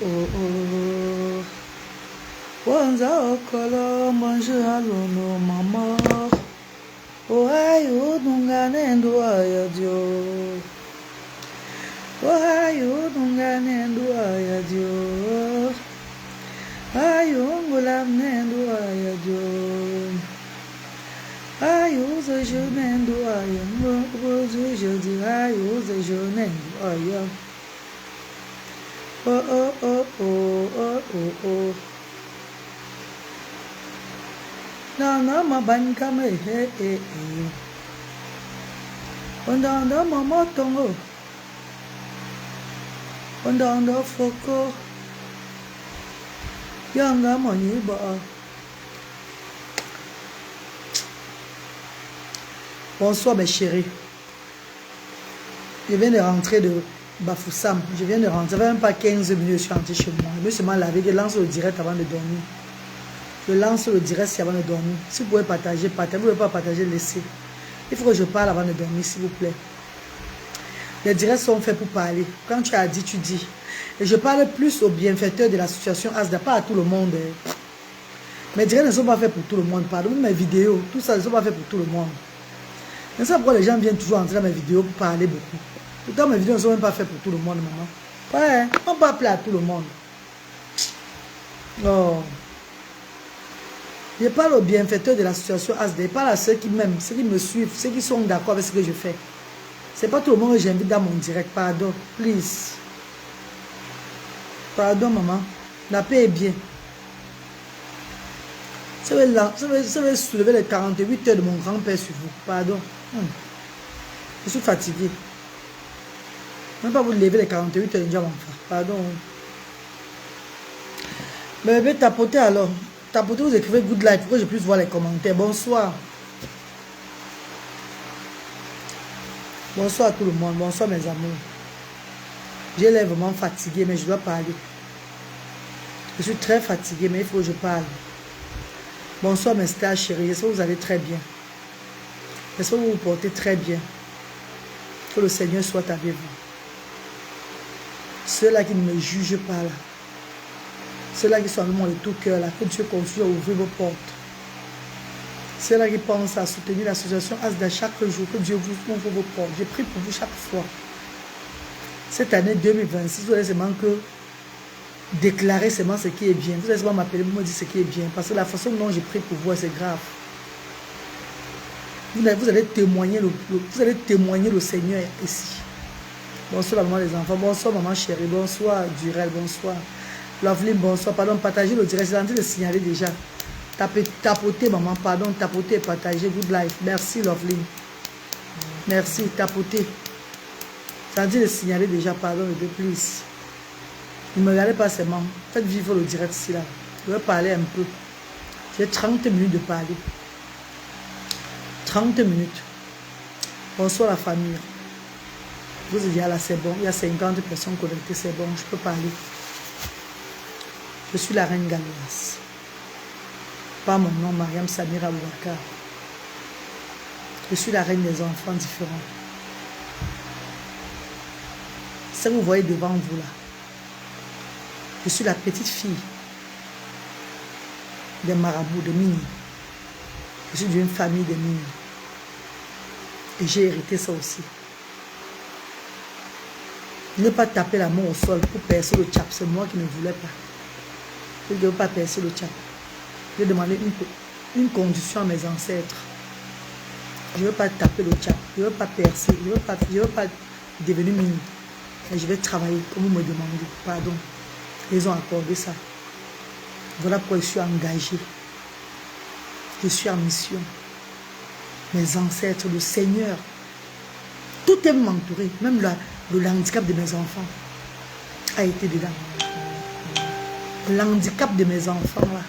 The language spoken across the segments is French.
oh oh. Wanza okolo manje halono mama. Oh ayo dungane ndo ayadio. Oh ayo dungane ndo ayadio. Ayo ngolam ndo ayadio. Ayo ze jeune ndo ayamo. Je dis ayo ze jeune ndo ayamo. Oh oh oh oh oh oh oh. Na ma ban kame he he he. Onda mama tongo. Onda foko. Yanga mani ba. Bonsoir mes chéris. Je viens de rentrer de Bafoussam. Je viens de rentrer. Ça fait même pas 15 minutes que je suis rentrée chez moi. Je me suis mal lavé. Je lance le direct avant de dormir. Je lance le direct avant de dormir. Si vous pouvez partager, partagez. Vous ne pouvez pas partager, laissez. Il faut que je parle avant de dormir, s'il vous plaît. Les directs sont faits pour parler. Quand tu as dit, tu dis. Et je parle plus aux bienfaiteurs de la situation Asda, pas à tout le monde. Mes directs ne sont pas faits pour tout le monde. Pardon, mes vidéos, tout ça ne sont pas faits pour tout le monde. Mais c'est pourquoi les gens viennent toujours entrer dans mes vidéos pour parler beaucoup. Pourtant, mes vidéos ne sont même pas faites pour tout le monde, maman. Ouais, on ne peut pas appeler à tout le monde. Oh. Je parle aux bienfaiteurs de la situation Asda. Je parle à ceux qui m'aiment, ceux qui me suivent, ceux qui sont d'accord avec ce que je fais. Ce n'est pas tout le monde que j'invite dans mon direct. Pardon, please. Pardon, maman. La paix est bien. Ça va soulever les 48 heures de mon grand-père sur vous. Pardon. Je suis fatigué. Je ne vais pas vous lever les 48 heures de mon frère. Pardon. Mais bébé, tapotez alors. Tapotez, vous écrivez good life pour que je puisse voir les commentaires. Bonsoir. Bonsoir à tout le monde. Bonsoir mes amours. J'ai l'air vraiment fatigué, mais je dois parler. Je suis très fatigué, mais il faut que je parle. Bonsoir mes stars chéris. J'espère que vous allez très bien. J'espère que vous vous portez très bien. Que le Seigneur soit avec vous. Ceux-là qui ne me jugent pas là. Ceux-là qui sont avec moi de tout cœur là. Que Dieu continue à ouvrir vos portes. Ceux-là qui pensent à soutenir l'association Asda chaque jour. Que Dieu vous ouvre vos portes. Je prie pour vous chaque fois. Cette année 2026, vous allez seulement que déclarer seulement ce qui est bien. Vous allez seulement m'appeler, vous me dire ce qui est bien. Parce que la façon dont je prie pour vous, c'est grave. Vous allez témoigner le Seigneur ici. Bonsoir maman les enfants. Bonsoir maman chérie. Bonsoir Durel. Bonsoir. Loveline, bonsoir. Pardon, partagez le direct. C'est en train de signaler déjà. Tapotez maman. Pardon, tapotez et partagez. Good life. Merci Loveline. Merci. Tapotez. C'est en train de signaler déjà. Pardon, de plus. Ne me regardez pas seulement. Faites vivre le direct ici là. Je vais parler un peu. J'ai 30 minutes de parler. 30 minutes. Bonsoir la famille. Vous dites là, c'est bon. Il y a 50 personnes connectées, c'est bon. Je peux parler. Je suis la reine Galoise. Pas mon nom, Mariam Samira Ouakar. Je suis la reine des enfants différents. Ça vous voyez devant vous là. Je suis la petite fille des marabouts de Mini. Je suis d'une famille de Mini. Et j'ai hérité ça aussi. Ne pas taper la main au sol pour percer le tchap. C'est moi qui ne voulais pas. Je ne veux pas percer le tchap. J'ai demandé une condition à mes ancêtres. Je ne veux pas taper le tchap. Je ne veux pas percer. Je ne veux pas devenir Mini. Et je vais travailler comme vous me demandez. Pardon. Ils ont accordé ça. Voilà pourquoi je suis engagée. Je suis en mission. Mes ancêtres, le Seigneur, tout est m'entourer. Même le handicap de mes enfants a été dedans. L'handicap de mes enfants, là,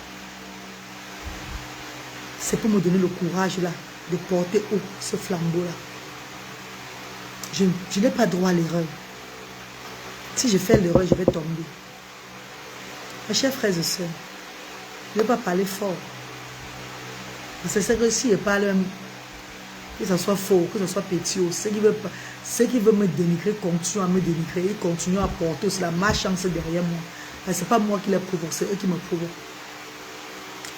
c'est pour me donner le courage, là, de porter haut ce flambeau-là. Je n'ai pas droit à l'erreur. Si je fais l'erreur, je vais tomber. Mes chers frères et sœurs, je ne vais pas parler fort. Parce que c'est que si je parle même, que ce soit faux, que ce soit petit, ceux qui veulent me dénigrer continuent à me dénigrer, ils continuent à porter aussi la malchance derrière moi. Ce n'est pas moi qui les provoque, c'est eux qui me provoquent.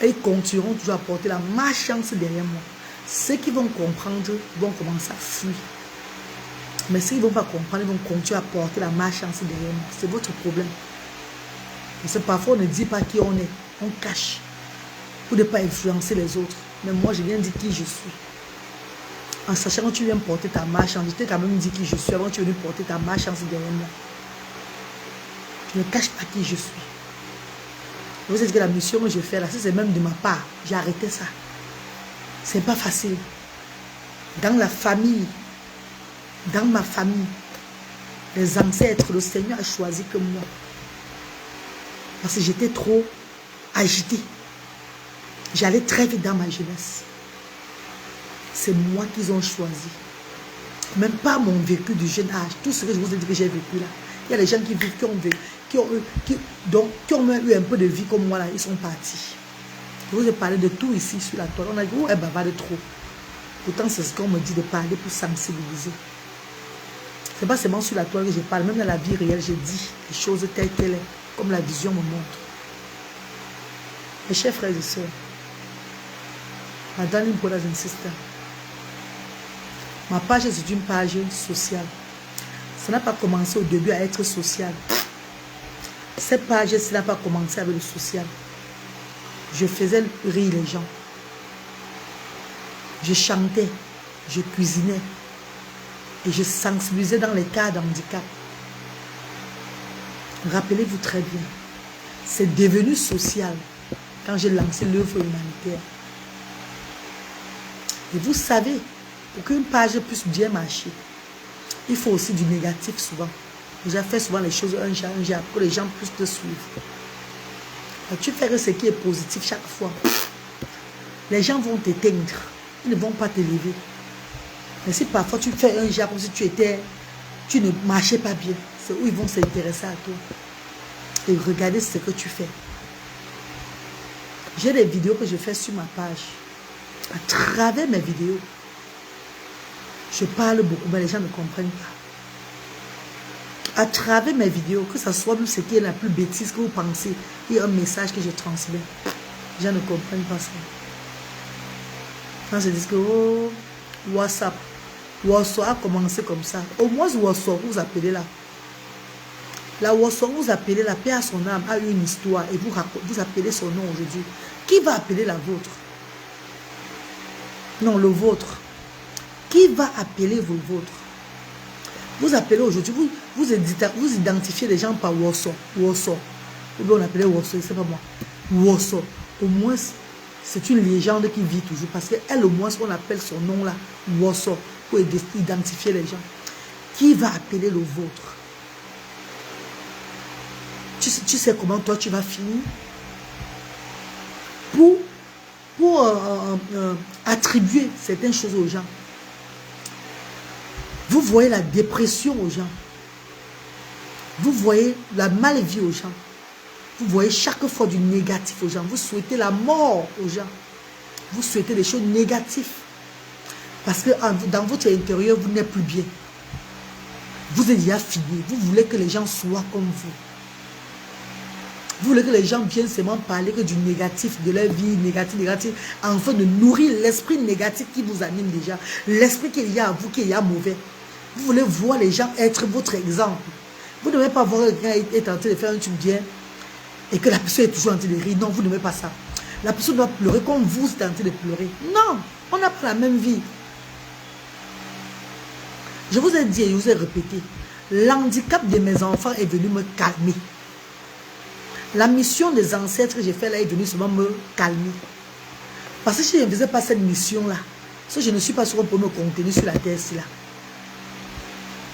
Et ils continueront toujours à porter la malchance derrière moi. Ceux qui vont comprendre vont commencer à fuir. Mais ceux qui ne vont pas comprendre, ils vont continuer à porter la malchance derrière moi. C'est votre problème. Parce que parfois, on ne dit pas qui on est. On cache. Pour ne pas influencer les autres. Mais moi, je viens dire qui je suis. En sachant que tu viens porter ta malchance, je t'ai quand même dit qui je suis avant que tu viennes porter ta malchance derrière moi. Je ne cache pas qui je suis. Vous savez que la mission que je fais là, c'est même de ma part. J'ai arrêté ça. C'est pas facile. Dans la famille, dans ma famille, les ancêtres, le Seigneur a choisi que moi. Parce que j'étais trop agitée. J'allais très vite dans ma jeunesse. C'est moi qu'ils ont choisi. Même pas mon vécu du jeune âge. Tout ce que je vous ai dit que j'ai vécu là. Il y a des gens qui vivent, qui ont eu un peu de vie comme moi là. Ils sont partis. Je vous ai parlé de tout ici sur la toile. On a dit, oh, elle bavarde trop. Pourtant, c'est ce qu'on me dit de parler pour sensibiliser. Ce n'est pas seulement sur la toile que je parle. Même dans la vie réelle, je dis les choses telles qu'elles sont. Comme la vision me montre. Mes chers frères et sœurs, my darling brothers and sisters, ma page c'est une page sociale. Ça n'a pas commencé au début à être social. Cette page, ça n'a pas commencé avec le social. Je faisais rire les gens. Je chantais, je cuisinais et je sensibilisais dans les cas d'handicap. Rappelez-vous très bien, c'est devenu social quand j'ai lancé l'œuvre humanitaire. Et vous savez, pour qu'une page puisse bien marcher, il faut aussi du négatif souvent. J'ai fait souvent les choses un jour, pour que les gens puissent te suivre. Et tu fais ce qui est positif chaque fois. Les gens vont t'éteindre, ils ne vont pas te lever. Mais si parfois tu fais un jour comme si tu ne marchais pas bien, c'est où ils vont s'intéresser à toi. Et regarder ce que tu fais. J'ai des vidéos que je fais sur ma page. À travers mes vidéos, je parle beaucoup, mais les gens ne comprennent pas. À travers mes vidéos, que ce soit même ce qui est la plus bêtise que vous pensez, il y a un message que je transmets. Les gens ne comprennent pas ça. Quand je dis que oh, WhatsApp a commencé comme ça. Au moins WhatsApp, vous appelez là. La WhatsApp, vous appelez la paix à son âme, a eu une histoire et vous appelez son nom aujourd'hui. Qui va appeler la vôtre? Non, le vôtre. Qui va appeler vos vôtres? Vous appelez aujourd'hui, vous identifiez les gens par WhatsApp. WhatsApp. Ou bien on appelait WhatsApp, c'est pas moi. WhatsApp. Au moins, c'est une légende qui vit toujours. Parce qu'elle, au moins, on appelle son nom là, WhatsApp, pour identifier les gens. Qui va appeler le vôtre? Tu sais comment toi tu vas finir? Pour attribuer certaines choses aux gens. Vous voyez la dépression aux gens. Vous voyez la mal-vie aux gens. Vous voyez chaque fois du négatif aux gens. Vous souhaitez la mort aux gens. Vous souhaitez des choses négatives. Parce que dans votre intérieur, vous n'êtes plus bien. Vous êtes déjà fini. Vous voulez que les gens soient comme vous. Vous voulez que les gens viennent seulement parler que du négatif, de leur vie négative, afin de nourrir l'esprit négatif qui vous anime déjà. L'esprit qu'il y a à vous, qui est mauvais. Vous voulez voir les gens être votre exemple. Vous ne devez pas voir quelqu'un est en train de faire un truc bien et que la personne est toujours en train de rire. Non, vous ne devez pas ça. La personne doit pleurer comme vous êtes en train de pleurer. Non, on n'a pas la même vie. Je vous ai dit et je vous ai répété, l'handicap de mes enfants est venu me calmer. La mission des ancêtres que j'ai fait là est venue seulement me calmer. Parce que si je ne faisais pas cette mission-là, si je ne suis pas sûr pour me contenir sur la terre là.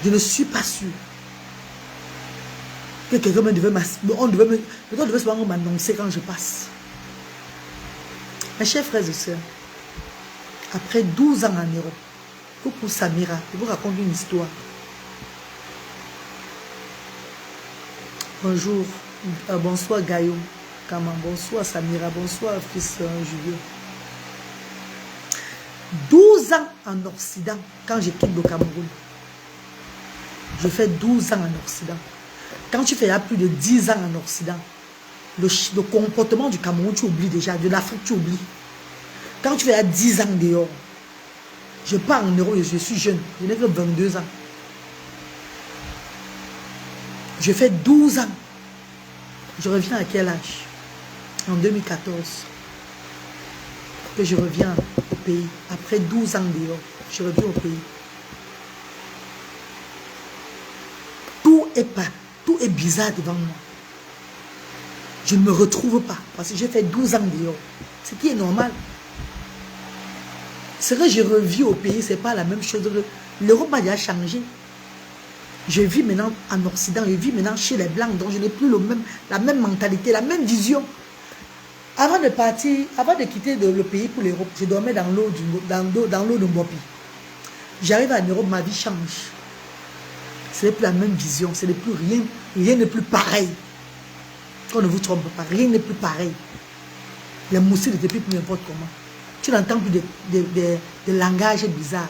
Je ne suis pas sûr que quelqu'un devait m'annoncer quand je passe. Mes chers frères et sœurs, après 12 ans en Europe, coucou Samira, je vous raconte une histoire. Bonjour. Bonsoir Gaïo, bonsoir Samira, bonsoir fils Julien. 12 ans en Occident, quand je quitte le Cameroun. Je fais 12 ans en Occident. Quand tu fais plus de 10 ans en Occident, le comportement du Cameroun, tu oublies déjà. De l'Afrique, tu oublies. Quand tu fais 10 ans dehors, je pars en Europe, je suis jeune. Je n'ai que 22 ans. Je fais 12 ans. Je reviens à quel âge? En 2014. Que je reviens au pays. Après 12 ans dehors, je reviens au pays. Tout est bizarre devant moi. Je ne me retrouve pas. Parce que j'ai fait 12 ans dehors. Ce qui est normal. C'est que je reviens au pays, ce n'est pas la même chose. L'Europe m'a déjà changé. Je vis maintenant en Occident, je vis maintenant chez les Blancs, donc je n'ai plus la même mentalité, la même vision. Avant de partir, avant de quitter le pays pour l'Europe, je dormais dans l'eau de Mbopi. J'arrive en Europe, ma vie change. Ce n'est plus la même vision, ce n'est plus rien, rien n'est plus pareil. Qu'on ne vous trompe pas, rien n'est plus pareil. Les moustiques n'étaient plus n'importe comment. Tu n'entends plus de langage bizarre.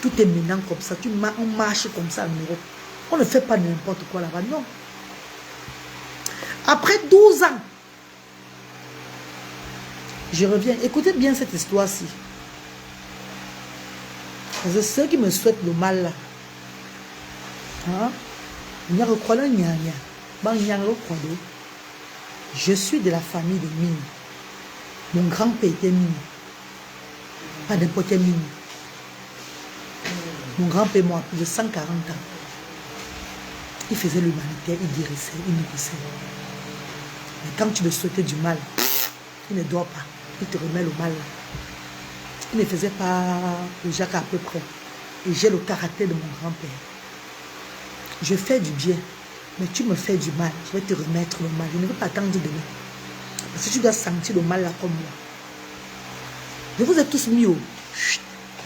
Tout est maintenant comme ça. On marche comme ça en Europe. On ne fait pas n'importe quoi là-bas. Non. Après 12 ans, je reviens. Écoutez bien cette histoire-ci. Parce que ceux qui me souhaitent le mal là, hein? Je suis de la famille de Mine. Mon grand-père était mine. Pas n'importe quelle mine. Mon grand-père m'a plus de 140 ans. Il faisait l'humanitaire, il guérissait, il nourrissait. Mais quand tu le souhaitais du mal, il ne dort pas. Il te remet le mal. Il ne faisait pas le Jacques à peu près. Et j'ai le caractère de mon grand-père. Je fais du bien, mais tu me fais du mal. Je vais te remettre le mal. Je ne veux pas attendre demain. Parce que tu dois sentir le mal là comme moi. Je vous ai tous mis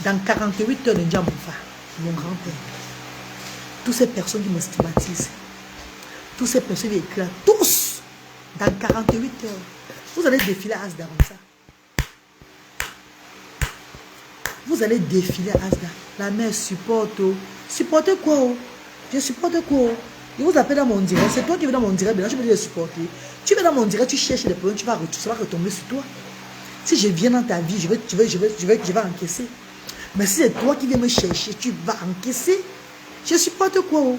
dans 48 heures de Djamoufa, mon grand-père. Toutes ces personnes qui me stigmatisent, toutes ces personnes qui éclatent, tous, dans 48 heures, vous allez défiler à Asda comme ça. Vous allez défiler à Asda. La mère supporte. Supporter quoi? Je supporte quoi? Je vous appelle dans mon direct. C'est toi qui veux dans mon direct. Maintenant, je vais te supporter. Tu vas dans mon direct, tu cherches des problèmes, ça va retomber sur toi. Si je viens dans ta vie, je vais encaisser. Mais si c'est toi qui viens me chercher, tu vas encaisser. Je supporte quoi?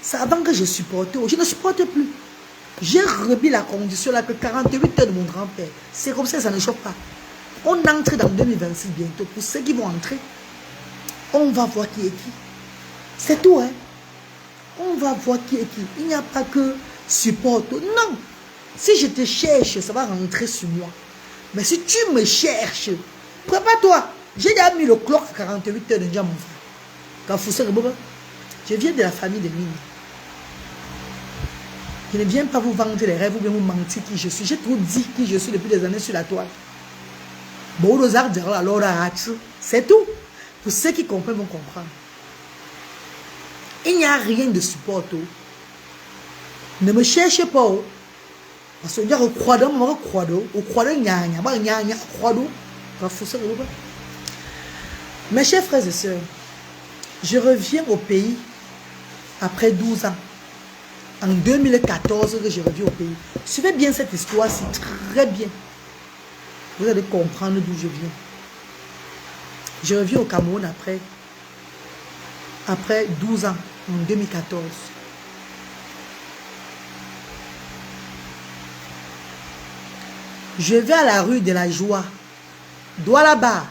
C'est avant que je supporte. Je ne supporte plus. J'ai remis la condition là que 48 heures de mon grand-père. C'est comme ça ne choque pas. On entre dans 2026 bientôt. Pour ceux qui vont entrer, on va voir qui est qui. C'est tout, hein. On va voir qui est qui. Il n'y a pas que supporte. Non. Si je te cherche, ça va rentrer sur moi. Mais si tu me cherches, prépare-toi. J'ai déjà mis le clock à 48 heures de déjà, mon frère. Je viens de la famille de Mine. Je ne viens pas vous vendre les rêves ou bien vous mentir qui je suis. J'ai trop dit qui je suis depuis des années sur la toile. C'est tout. Pour ceux qui comprennent vont comprendre. Il n'y a rien de support. Ne me cherchez pas. Parce que il y a un croix-d'homme, un croix-d'eau, un croix-d'homme, un croix-d'eau. Mes chers frères et sœurs, je reviens au pays après 12 ans. En 2014, que je reviens au pays. Suivez bien cette histoire, c'est très bien. Vous allez comprendre d'où je viens. Je reviens au Cameroun après 12 ans, en 2014. Je vais à la rue de la Joie, Doualaba,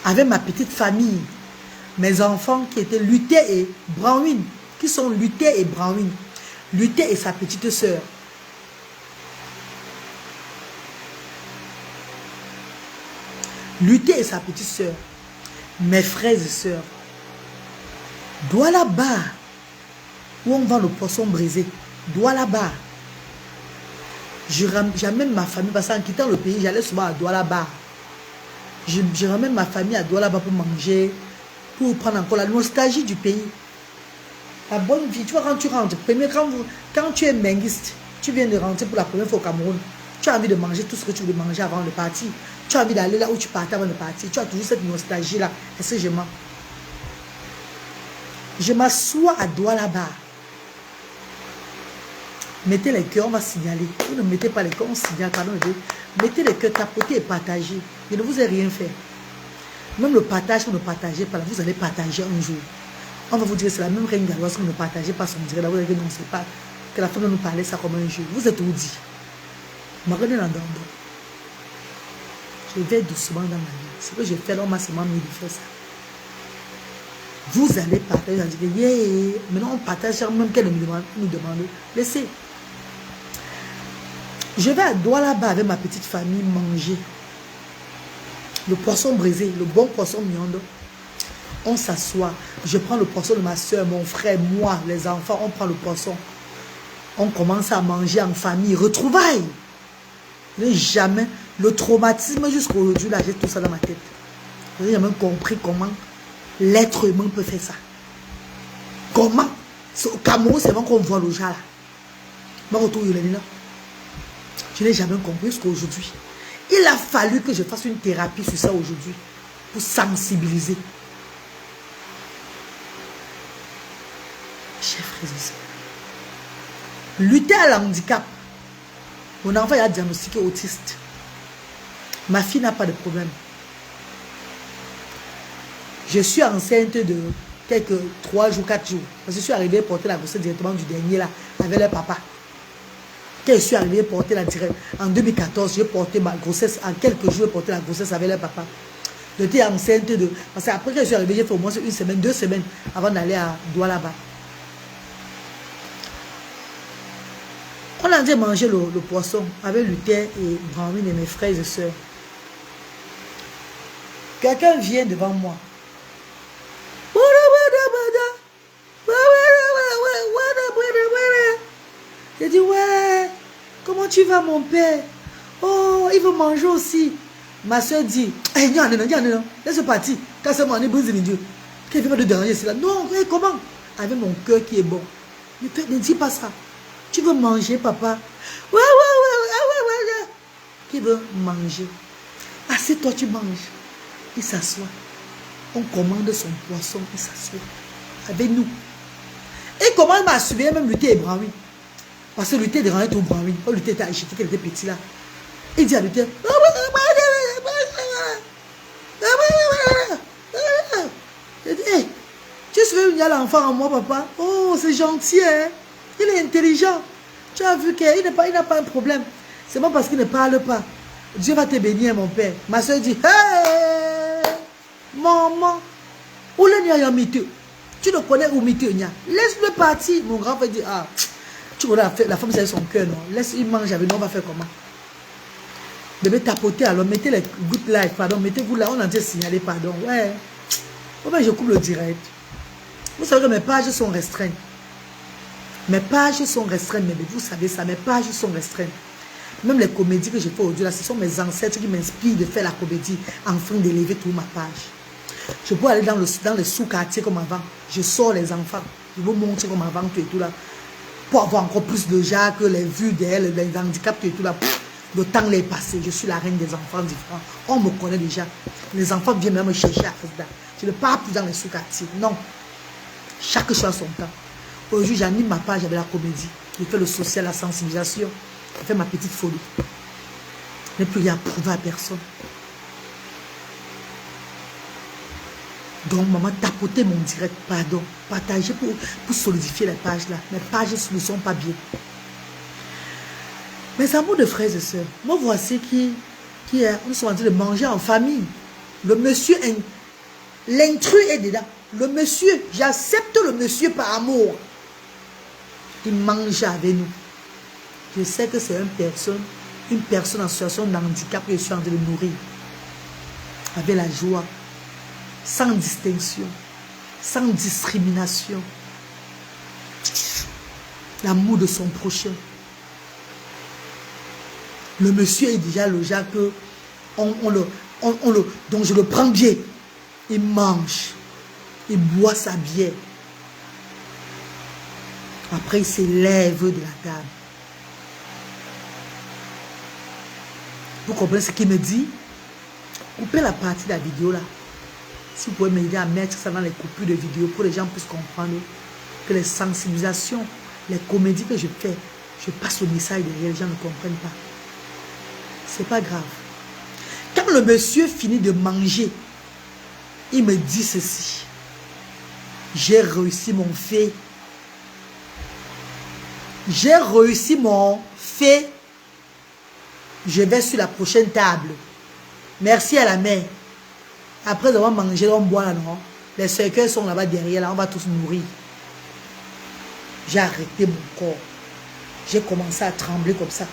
avec ma petite famille, mes enfants qui étaient Luther et Branwin, qui sont Luther et Branwin. Luther et sa petite sœur. Luther et sa petite sœur. Mes frères et sœurs. Doualaba, où on vend le poisson brisé. Doualaba. J'amène ma famille, parce qu'en quittant le pays, j'allais souvent à Doualaba. Je ramène ma famille à Doualaba pour manger, pour prendre encore la nostalgie du pays. La bonne vie, tu vois, quand tu rentres, quand tu es menguiste, tu viens de rentrer pour la première fois au Cameroun, tu as envie de manger tout ce que tu voulais manger avant de partir. Tu as envie d'aller là où tu partais avant de partir. Tu as toujours cette nostalgie-là. Est-ce que je mens? Je m'assois à Doualaba. Mettez les cœurs, on va signaler. Vous ne mettez pas les cœurs, on signale, pardon. Mettez les cœurs, tapotez et partagez. Je ne vous ai rien fait. Même le partage, vous ne partagez pas, là, vous allez partager un jour. On va vous dire, c'est la même reine galloise, vous ne partagez pas son direct. Là, vous allez dire, non, c'est pas que la femme nous parlait ça comme un jeu. Vous êtes où dit? Marine dans le je vais doucement dans ma vie. Ce que je fais là, on m'a seulement mis de faire ça. Vous allez partager, vous allez dire, yeah. Maintenant on partage, même qu'elle nous demande, laissez. Je vais à Douala-Ba avec ma petite famille manger le poisson brisé, le bon poisson miondo. On s'assoit, je prends le poisson de ma soeur, mon frère, moi, les enfants, on prend le poisson. On commence à manger en famille, retrouvailles. Jamais, le traumatisme jusqu'à aujourd'hui, là, j'ai tout ça dans ma tête. Je n'ai jamais compris comment l'être humain peut faire ça. Comment? Au Cameroun, c'est bon qu'on voit le genre là. Je n'ai jamais compris jusqu'à aujourd'hui. Il a fallu que je fasse une thérapie sur ça aujourd'hui pour sensibiliser. Chers frères et sœurs, lutter à l'handicap. Mon enfant est diagnostiqué autiste. Ma fille n'a pas de problème. Je suis enceinte de quelques 3 jours, 4 jours. Parce que je suis arrivée à porter la grossesse directement du dernier là, avec le papa. Quand je suis arrivée à porter la direct, en 2014, j'ai porté ma grossesse, en quelques jours, j'ai porté la grossesse avec le papa. J'étais enceinte de... Parce qu'après que je suis arrivée, j'ai fait au moins 1 semaine, 2 semaines avant d'aller à Douala-Ba. On a dit manger le poisson avec Luther et Brahmin et mes frères et sœurs. Quelqu'un vient devant moi. J'ai dit, ouais, comment tu vas mon père? Oh, il veut manger aussi. Ma soeur dit, hey, non, laisse partir. Quand c'est moi, on est brisé les dieux. Qu'elle ne fait pas de déranger, c'est là. Non, hey, comment? Avec mon cœur qui est bon. Ne dis pas ça. Tu veux manger, papa? Ouais. Qui veut manger? Assieds-toi, tu manges. Il s'assoit. On commande son poisson, il s'assoit. Avec nous. Et comment il m'a suivi, même Luther et Brahmin. Parce que Luther est rentré au Brahmin. Quand Luther était acheté, qu'il était petit là. Il dit à Luther, il dit, hey, tu veux venir l'enfant en moi, papa? Oh, c'est gentil, hein? Il est intelligent. Tu as vu qu'il n'a pas un problème. C'est pas parce qu'il ne parle pas. Dieu va te bénir, mon père. Ma soeur dit, hey, maman, où le nia y'a miteux? Tu ne connais où miteux nia? Laisse-le partir. Mon grand frère dit, ah, tu connais la femme, c'est son cœur, non? Laisse-il manger avec nous, on va faire comment? Devez tapoter, alors mettez les good life, pardon, mettez-vous là, on a déjà signalé, pardon. Ouais. Oh ben, je coupe le direct. Vous savez que mes pages sont restreintes. Mes pages sont restreintes, mais vous savez ça, mes pages sont restreintes. Même les comédies que j'ai fait aujourd'hui, là, ce sont mes ancêtres qui m'inspirent de faire la comédie afin d'élever toute ma page. Je peux aller dans les sous-quartiers comme avant. Je sors les enfants. Je vous montrer comme avant, tout et tout là. Pour avoir encore plus de gens que les vues d'elle, les handicaps, tout et tout là. Le temps est passé. Je suis la reine des enfants différents. On me connaît déjà. Les enfants viennent même me chercher à Fresda. Je ne pars plus dans les sous-quartiers. Non. Chaque chose a son temps. Aujourd'hui, j'anime ma page avec la comédie. Je fais le social, la sensibilisation. Je fais ma petite folie. Je n'ai plus rien à prouver à personne. Donc, maman, tapotez mon direct, pardon. Partagez pour solidifier les pages là. Mes pages ne sont pas bien. Mes amours de frères et sœurs, moi voici nous sommes en train de manger en famille. Le monsieur, l'intrus est dedans. Le monsieur, j'accepte le monsieur par amour. Il mange avec nous. Je sais que c'est une personne en situation de handicap que je suis en train de nourrir. Avec la joie, sans distinction, sans discrimination. L'amour de son prochain. Le monsieur est déjà le genre que donc je le prends bien. Il mange. Il boit sa bière. Après, il s'élève de la table. Vous comprenez ce qu'il me dit? Coupez la partie de la vidéo là. Si vous pouvez m'aider à mettre ça dans les coupures de vidéo pour que les gens puissent comprendre que les sensibilisations, les comédies que je fais Je passe le message derrière, les gens ne comprennent pas. C'est pas grave. Quand le monsieur finit de manger, il me dit ceci. J'ai réussi mon fait. J'ai réussi mon fait. Je vais sur la prochaine table. Merci à la mère. Après avoir mangé, on boit là, non? Les cercueils sont là-bas derrière, là, on va tous mourir. J'ai arrêté mon corps. J'ai commencé à trembler comme ça.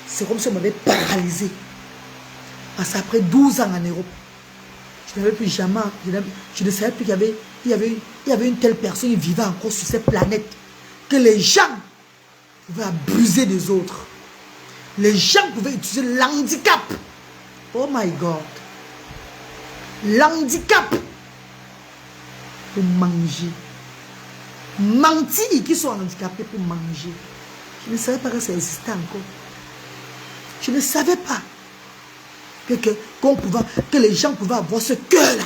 C'est comme si on m'avait paralysé. Parce qu'après 12 ans en Europe, je n'avais plus jamais, je ne savais plus qu'il y avait une telle personne qui vivait encore sur cette planète. Que les gens pouvaient abuser des autres. Les gens pouvaient utiliser l'handicap. Oh my God. L'handicap pour manger. Mentir qu'ils sont handicapés pour manger. Je ne savais pas que ça existait encore. Je ne savais pas que les gens pouvaient avoir ce cœur-là.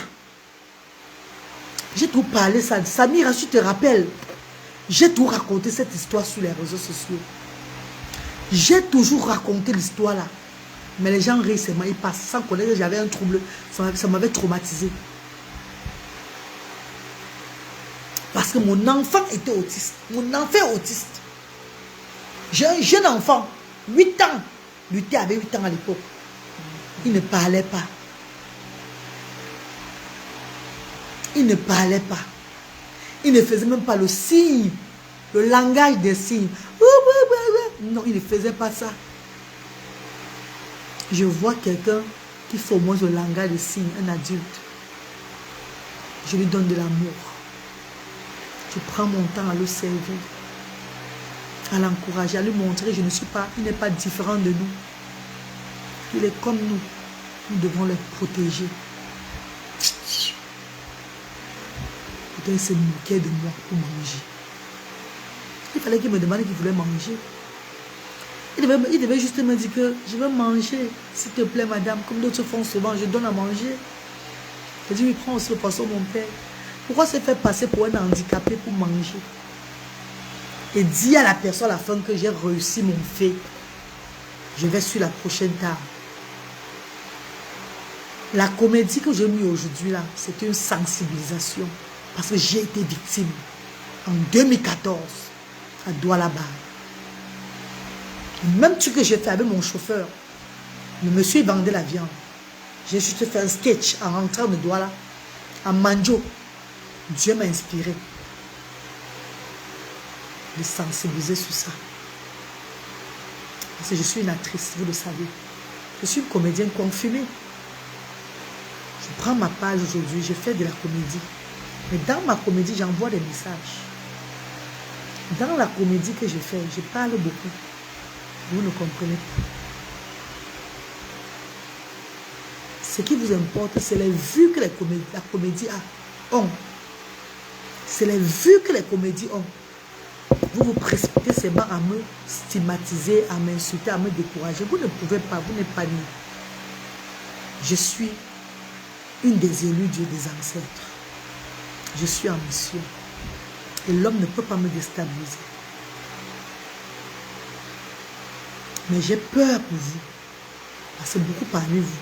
J'ai tout parlé, ça. Samira, tu te rappelles? J'ai tout raconté cette histoire sur les réseaux sociaux. J'ai toujours raconté l'histoire là. Mais les gens rient seulement, ils passent sans connaître que j'avais un trouble. Ça m'avait traumatisé. Parce que mon enfant était autiste. Mon enfant est autiste. J'ai un jeune enfant, 8 ans. Lui avait 8 ans à l'époque. Il ne parlait pas. Il ne parlait pas. Il ne faisait même pas le signe. Le langage des signes. Non, il ne faisait pas ça. Je vois quelqu'un qui fait au moins le langage des signes, un adulte. Je lui donne de l'amour. Je prends mon temps à le servir, à l'encourager, à lui montrer que il n'est pas différent de nous. Il est comme nous. Nous devons le protéger. Peut-être il se moquait de moi pour manger. Il fallait qu'il me demande qu'il voulait manger. Il devait juste me dire que je veux manger, s'il te plaît, madame. Comme d'autres font souvent, je donne à manger. Je dis, oui, prends aussi le poisson, mon père. Pourquoi se faire passer pour un handicapé pour manger? Et dis à la personne à la fin que j'ai réussi mon fait. Je vais sur la prochaine table. La comédie que j'ai mis aujourd'hui là, c'est une sensibilisation. Parce que j'ai été victime en 2014 à Douala-Barre. Même truc que j'ai fait avec mon chauffeur, le monsieur vendait la viande. J'ai juste fait un sketch en rentrant de Douala, à Manjo. Dieu m'a inspiré de sensibiliser sur ça. Parce que je suis une actrice, vous le savez. Je suis une comédienne confirmée. Je prends ma page aujourd'hui, je fais de la comédie. Mais dans ma comédie, j'envoie des messages. Dans la comédie que je fais, je parle beaucoup. Vous ne comprenez pas. Ce qui vous importe, c'est les vues que la comédie a. C'est les vues que les comédies ont. Vous vous précipitez seulement à me stigmatiser, à m'insulter, à me décourager. Vous ne pouvez pas, vous n'êtes pas né. Je suis une des élues Dieu des ancêtres. Je suis en mission. Et l'homme ne peut pas me déstabiliser. Mais j'ai peur pour vous. Parce que beaucoup parmi vous,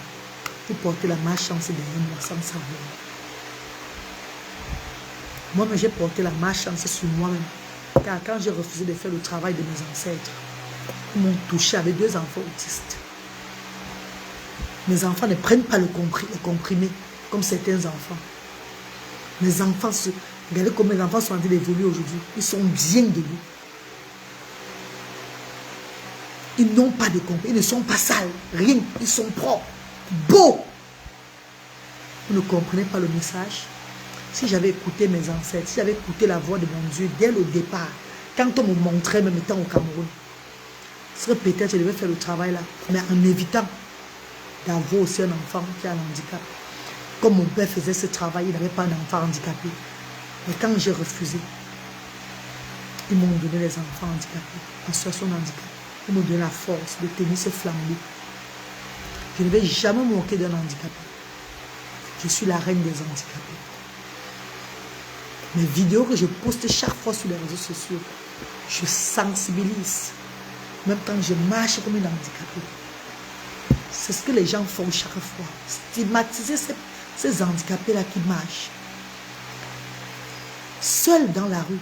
vous portez la malchance derrière moi sans savoir. Moi-même, j'ai porté la malchance sur moi-même. Car quand j'ai refusé de faire le travail de mes ancêtres, ils m'ont touché avec 2 enfants autistes. Mes enfants ne prennent pas les comprimés comme certains enfants. Mes enfants, regardez comment mes enfants sont en train d'évoluer aujourd'hui. Ils sont bien de nous. Ils n'ont pas de comprimés, ils ne sont pas sales, rien. Ils sont propres, beaux. Vous ne comprenez pas le message? Si j'avais écouté mes ancêtres, si j'avais écouté la voix de mon Dieu dès le départ, quand on me montrait, même étant au Cameroun, ce serait peut-être que je devais faire le travail là, mais en évitant d'avoir aussi un enfant qui a un handicap. Comme mon père faisait ce travail, il n'avait pas d'enfant handicapé. Mais quand j'ai refusé, ils m'ont donné les enfants handicapés, en situation de handicap. Ils m'ont donné la force de tenir ce flambeau. Je ne vais jamais me moquer d'un handicapé. Je suis la reine des handicapés. Mes vidéos que je poste chaque fois sur les réseaux sociaux, je sensibilise. Même quand je marche comme une handicapée. C'est ce que les gens font chaque fois. Stigmatiser ces handicapés-là qui marchent. Seuls dans la rue,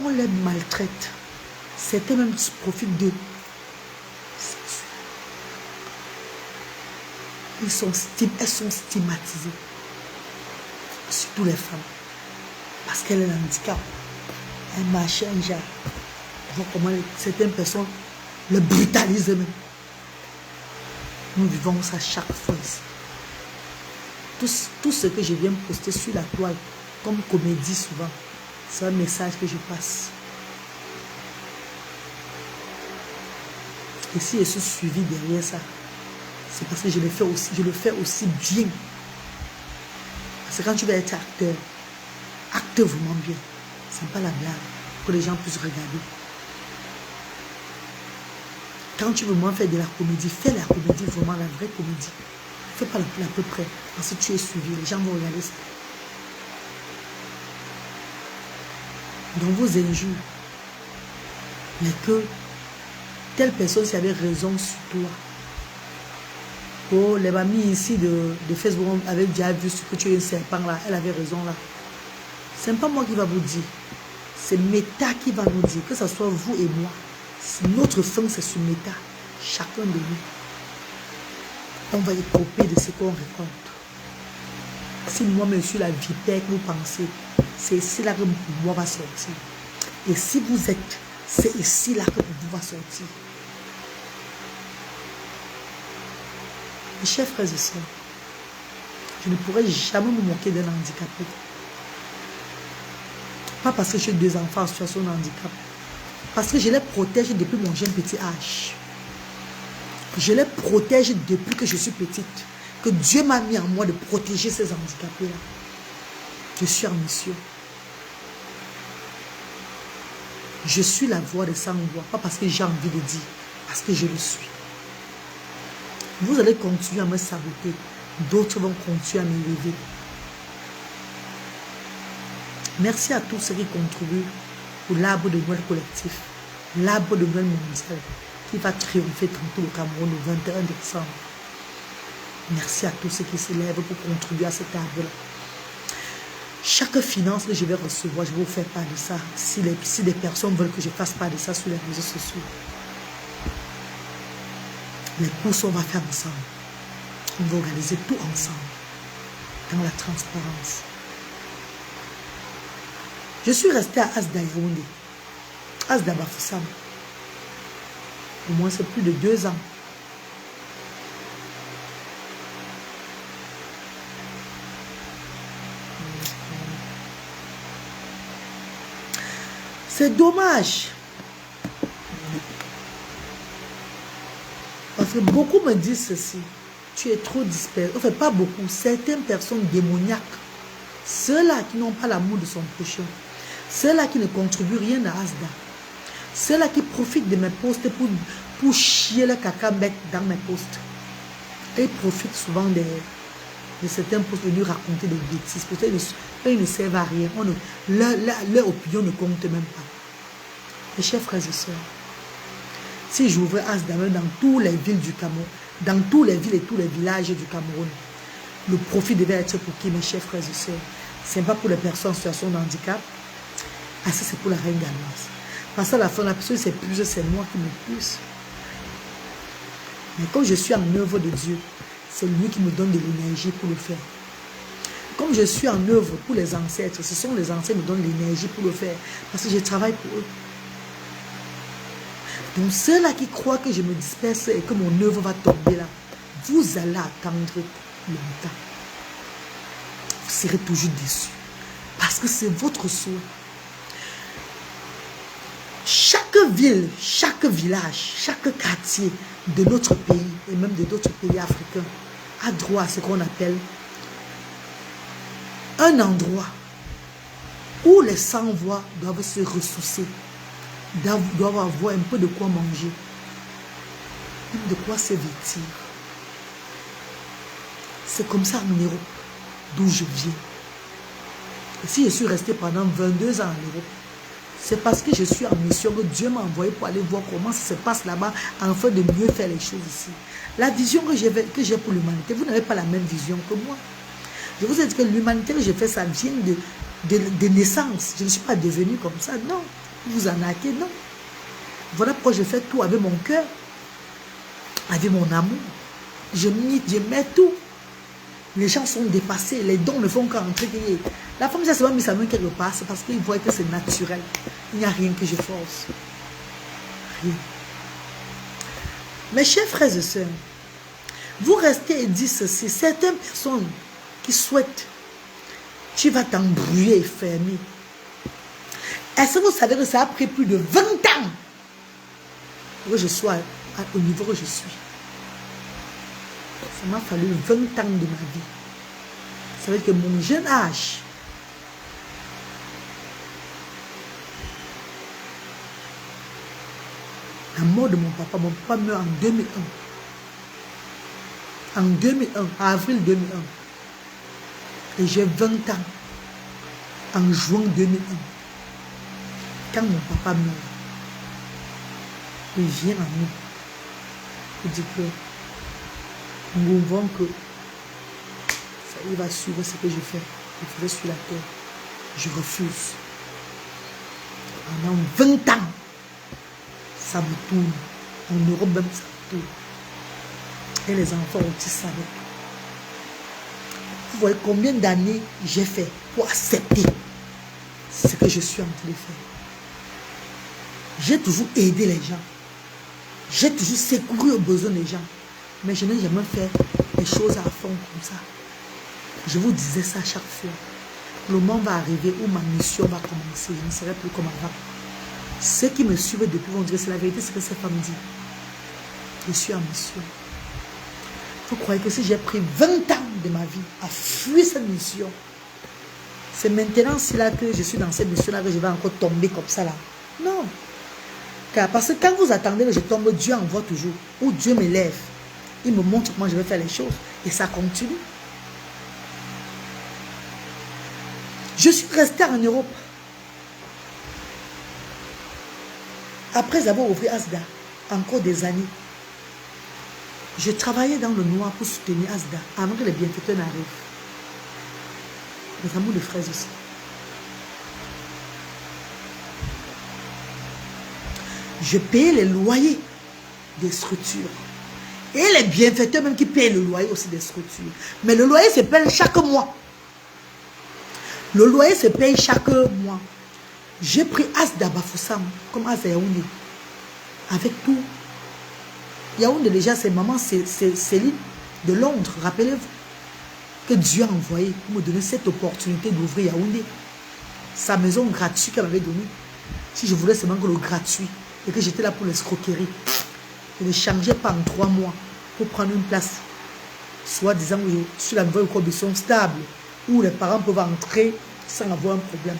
on les maltraite. Certains même profitent d'eux. Elles sont stigmatisées. Surtout les femmes. Parce qu'elles ont un handicap. Elles marchent un genre. Voir comment certaines personnes le brutalisent même. Nous vivons ça chaque fois ici. Tout ce que je viens poster sur la toile, comme comédie souvent, c'est un message que je passe. Et si je suis suivi derrière ça, c'est parce que je le fais aussi bien. Parce que quand tu vas être acteur, acte vraiment bien. Ce n'est pas la blague, que les gens puissent regarder. Quand tu veux vraiment faire de la comédie, fais la comédie, vraiment la vraie comédie. Fais pas à peu près, parce que tu es suivi, les gens vont regarder ça. Dans vos injures, mais que telle personne s'y avait raison sur toi. Oh, les mamies ici de Facebook avaient déjà vu ce que tu es un serpent là, elle avait raison là. Ce n'est pas moi qui va vous dire, c'est Meta qui va nous dire, que ce soit vous et moi. Notre fin, c'est sur Meta, chacun de nous. On va y couper de ce qu'on récolte. Si moi-même je suis la vipère que vous pensez, c'est ici là que mon pouvoir va sortir. Et si vous êtes, c'est ici là que mon pouvoir va sortir. Mes chers frères et sœurs, je ne pourrai jamais me moquer d'un handicapé. Pas parce que j'ai 2 enfants en situation de handicap. Parce que je les protège depuis mon jeune petit âge. Je les protège depuis que je suis petite. Que Dieu m'a mis en moi de protéger ces handicapés-là. Je suis en mission. Je suis la voix des sans-voix. Pas parce que j'ai envie de dire. Parce que je le suis. Vous allez continuer à me saboter. D'autres vont continuer à m'élever. Merci à tous ceux qui contribuent pour l'arbre de Noël collectif. L'arbre de Noël mondial qui va triompher tantôt au Cameroun le 21 décembre. Merci à tous ceux qui se lèvent pour contribuer à cet arbre-là. Chaque finance que je vais recevoir, je vais vous faire part de ça. Si des personnes veulent que je fasse part de ça sur les réseaux sociaux. Les courses, on va faire ensemble. On va organiser tout ensemble. Dans la transparence. Je suis restée à Asda Yaoundé. Asda Bafoussam. Au moins, c'est plus de 2 ans. C'est dommage. Parce que beaucoup me disent ceci. Tu es trop dispersé. Enfin, pas beaucoup. Certaines personnes démoniaques. Ceux-là qui n'ont pas l'amour de son prochain. Ceux-là qui ne contribuent rien à Asda. Ceux-là qui profitent de mes posts pour chier le caca bête dans mes posts. Et ils profitent souvent de certains posts de lui raconter des bêtises. Peut-être qu'ils ne servent à rien. Leur opinion ne compte même pas. Mes chers frères et sœurs, si j'ouvrais Asda dans toutes les villes du Cameroun, dans toutes les villes et tous les villages du Cameroun, le profit devait être pour qui, mes chers frères et sœurs? Ce n'est pas pour les personnes en situation de handicap. Ah, ça c'est pour la reine galloise. Parce qu'à la fin, la personne s'épuise, c'est moi qui m'épuise. Mais comme je suis en œuvre de Dieu, c'est lui qui me donne de l'énergie pour le faire. Comme je suis en œuvre pour les ancêtres, ce sont les ancêtres qui me donnent l'énergie pour le faire. Parce que je travaille pour eux. Donc ceux-là qui croient que je me disperse et que mon œuvre va tomber là, vous allez attendre longtemps. Vous serez toujours déçus. Parce que c'est votre souhait. Chaque ville, chaque village, chaque quartier de notre pays et même de d'autres pays africains a droit à ce qu'on appelle un endroit où les sans-voix doivent se ressourcer, doivent avoir un peu de quoi manger, même de quoi se vêtir. C'est comme ça en Europe, d'où je viens. Et si je suis resté pendant 22 ans en Europe, C'est parce que je suis en mission que Dieu m'a envoyé pour aller voir comment ça se passe là-bas, afin de mieux faire les choses ici. La vision que j'ai pour l'humanité, vous n'avez pas la même vision que moi. Je vous ai dit que l'humanité que j'ai fait, ça vient de naissance. Je ne suis pas devenue comme ça, non. Vous en acquez, non. Voilà pourquoi je fais tout avec mon cœur, avec mon amour. Je mets tout. Les gens sont dépassés, les dons ne font qu'entrer. La femme, ça m'a mis sa main quelque part, c'est parce qu'ils voient que c'est naturel. Il n'y a rien que je force. Rien. Mes chers frères et sœurs, vous restez et dites ceci. Certaines personnes qui souhaitent, tu vas t'embrouiller et fermer. Est-ce que vous savez que ça a pris plus de 20 ans pour que je sois au niveau que je suis? Ça m'a fallu 20 ans de ma vie. Ça veut dire que mon jeune âge, la mort de mon papa meurt en 2001. En 2001, à avril 2001. Et j'ai 20 ans. En juin 2001. Quand mon papa meurt, il vient à nous. Il dit que nous voulons que ça, il va suivre ce que je fais. Il faisait sur la terre. Je refuse. Pendant 20 ans, ça me tourne. En Europe même, ça me tourne. Et les enfants aussi savaient. Vous voyez combien d'années j'ai fait pour accepter ce que je suis en train de faire. J'ai toujours aidé les gens. J'ai toujours secouru aux besoins des gens. Mais je n'ai jamais fait les choses à fond comme ça. Je vous disais ça chaque fois. Le moment va arriver où ma mission va commencer. Je ne serai plus comme avant. Ceux qui me suivent depuis vont dire c'est la vérité, ce que cette femme dit. Je suis en mission. Vous croyez que si j'ai pris 20 ans de ma vie à fuir cette mission, c'est maintenant si là que je suis dans cette mission-là que je vais encore tomber comme ça là? Non. Car parce que quand vous attendez que je tombe, Dieu envoie toujours. Ou Dieu m'élève. Il me montre comment je vais faire les choses. Et ça continue. Je suis restée en Europe. Après avoir ouvert Asda, encore des années, je travaillais dans le noir pour soutenir Asda avant que les bienfaiteurs n'arrivent. Les amours de fraises aussi. Je payais les loyers des structures. Et les bienfaiteurs même qui payent le loyer aussi des structures. Mais le loyer se paye chaque mois. Le loyer se paye chaque mois. J'ai pris Asda Bafoussam, comme Asda Yaoundé. Avec tout. Yaoundé déjà, c'est maman Céline de Londres. Rappelez-vous que Dieu a envoyé pour me donner cette opportunité d'ouvrir Yaoundé. Sa maison gratuite qu'elle m'avait donnée. Si je voulais seulement que le gratuit. Et que j'étais là pour l'escroquerie. Je ne changeais pas en 3 mois pour prendre une place. Soit disant que je suis la nouvelle condition stable. Où les parents peuvent entrer sans avoir un problème.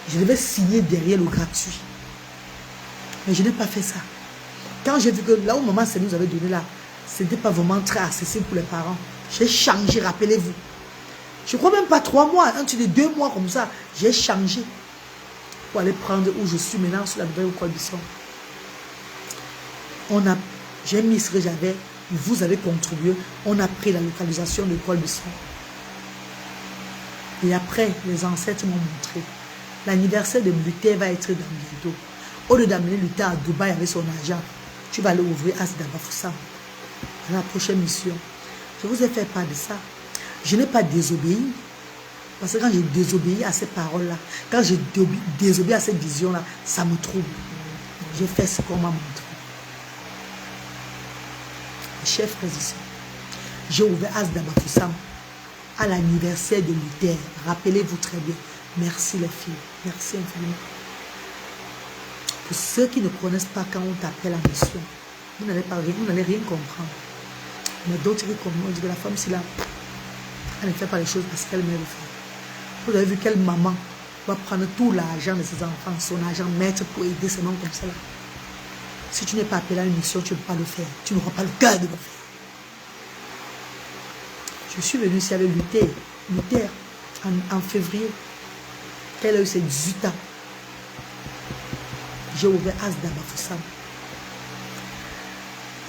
Je devais signer derrière le gratuit. Mais je n'ai pas fait ça. Quand j'ai vu que là où maman nous avait donné là, ce n'était pas vraiment très accessible pour les parents. J'ai changé, rappelez-vous. Je crois même pas 3 mois, un truc de 2 mois comme ça. J'ai changé pour aller prendre où je suis maintenant sur la nouvelle condition. J'ai mis ce que j'avais, vous avez contribué, on a pris la localisation de l'école du son. Et après, les ancêtres m'ont montré. L'anniversaire de Luther va être dans bientôt. Au lieu d'amener Luther à Dubaï avec son argent, tu vas aller ouvrir Asda Bafoussam. À la prochaine mission. Je vous ai fait part de ça. Je n'ai pas désobéi. Parce que quand j'ai désobéi à ces paroles-là, quand j'ai désobéi à cette vision-là, ça me trouble. J'ai fait ce qu'on m'a montré. Chef président, j'ai ouvert Asda Bafoussam à l'anniversaire de Luther. Rappelez-vous très bien. Merci les filles. Merci infiniment. Pour ceux qui ne connaissent pas quand on t'appelle à mission, vous n'allez rien comprendre. Mais d'autres qui comprennent, on dit que la femme, c'est là, elle ne fait pas les choses parce qu'elle aime le faire. Vous avez vu quelle maman va prendre tout l'argent de ses enfants, son argent, mettre pour aider ces noms comme ça là. Si tu n'es pas appelé à une mission, tu ne peux pas le faire. Tu n'auras pas le cœur de le faire. Je suis venue ici avec Luther en février. Elle a eu ses 18 ans. j'ai ouvert Asda Bafoussam.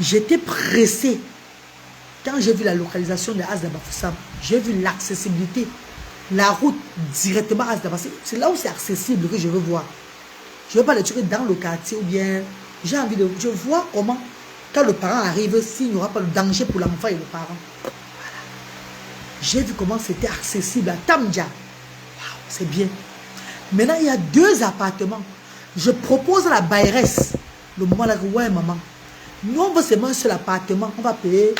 J'étais pressé. Quand j'ai vu la localisation de Asda Bafoussam, j'ai vu l'accessibilité. La route directement à Asda Bafoussam. C'est là où c'est accessible que je veux voir. Je ne veux pas les trucs dans le quartier ou bien... J'ai envie de... Je vois comment, quand le parent arrive, s'il n'y aura pas de danger pour l'enfant et le parent. Voilà. J'ai vu comment c'était accessible à Tamdja. Wow, c'est bien. Maintenant, il y a 2 appartements. Je propose à la bailleresse, le moment là, ouais, maman, nous, on veut seulement un seul appartement. On va payer,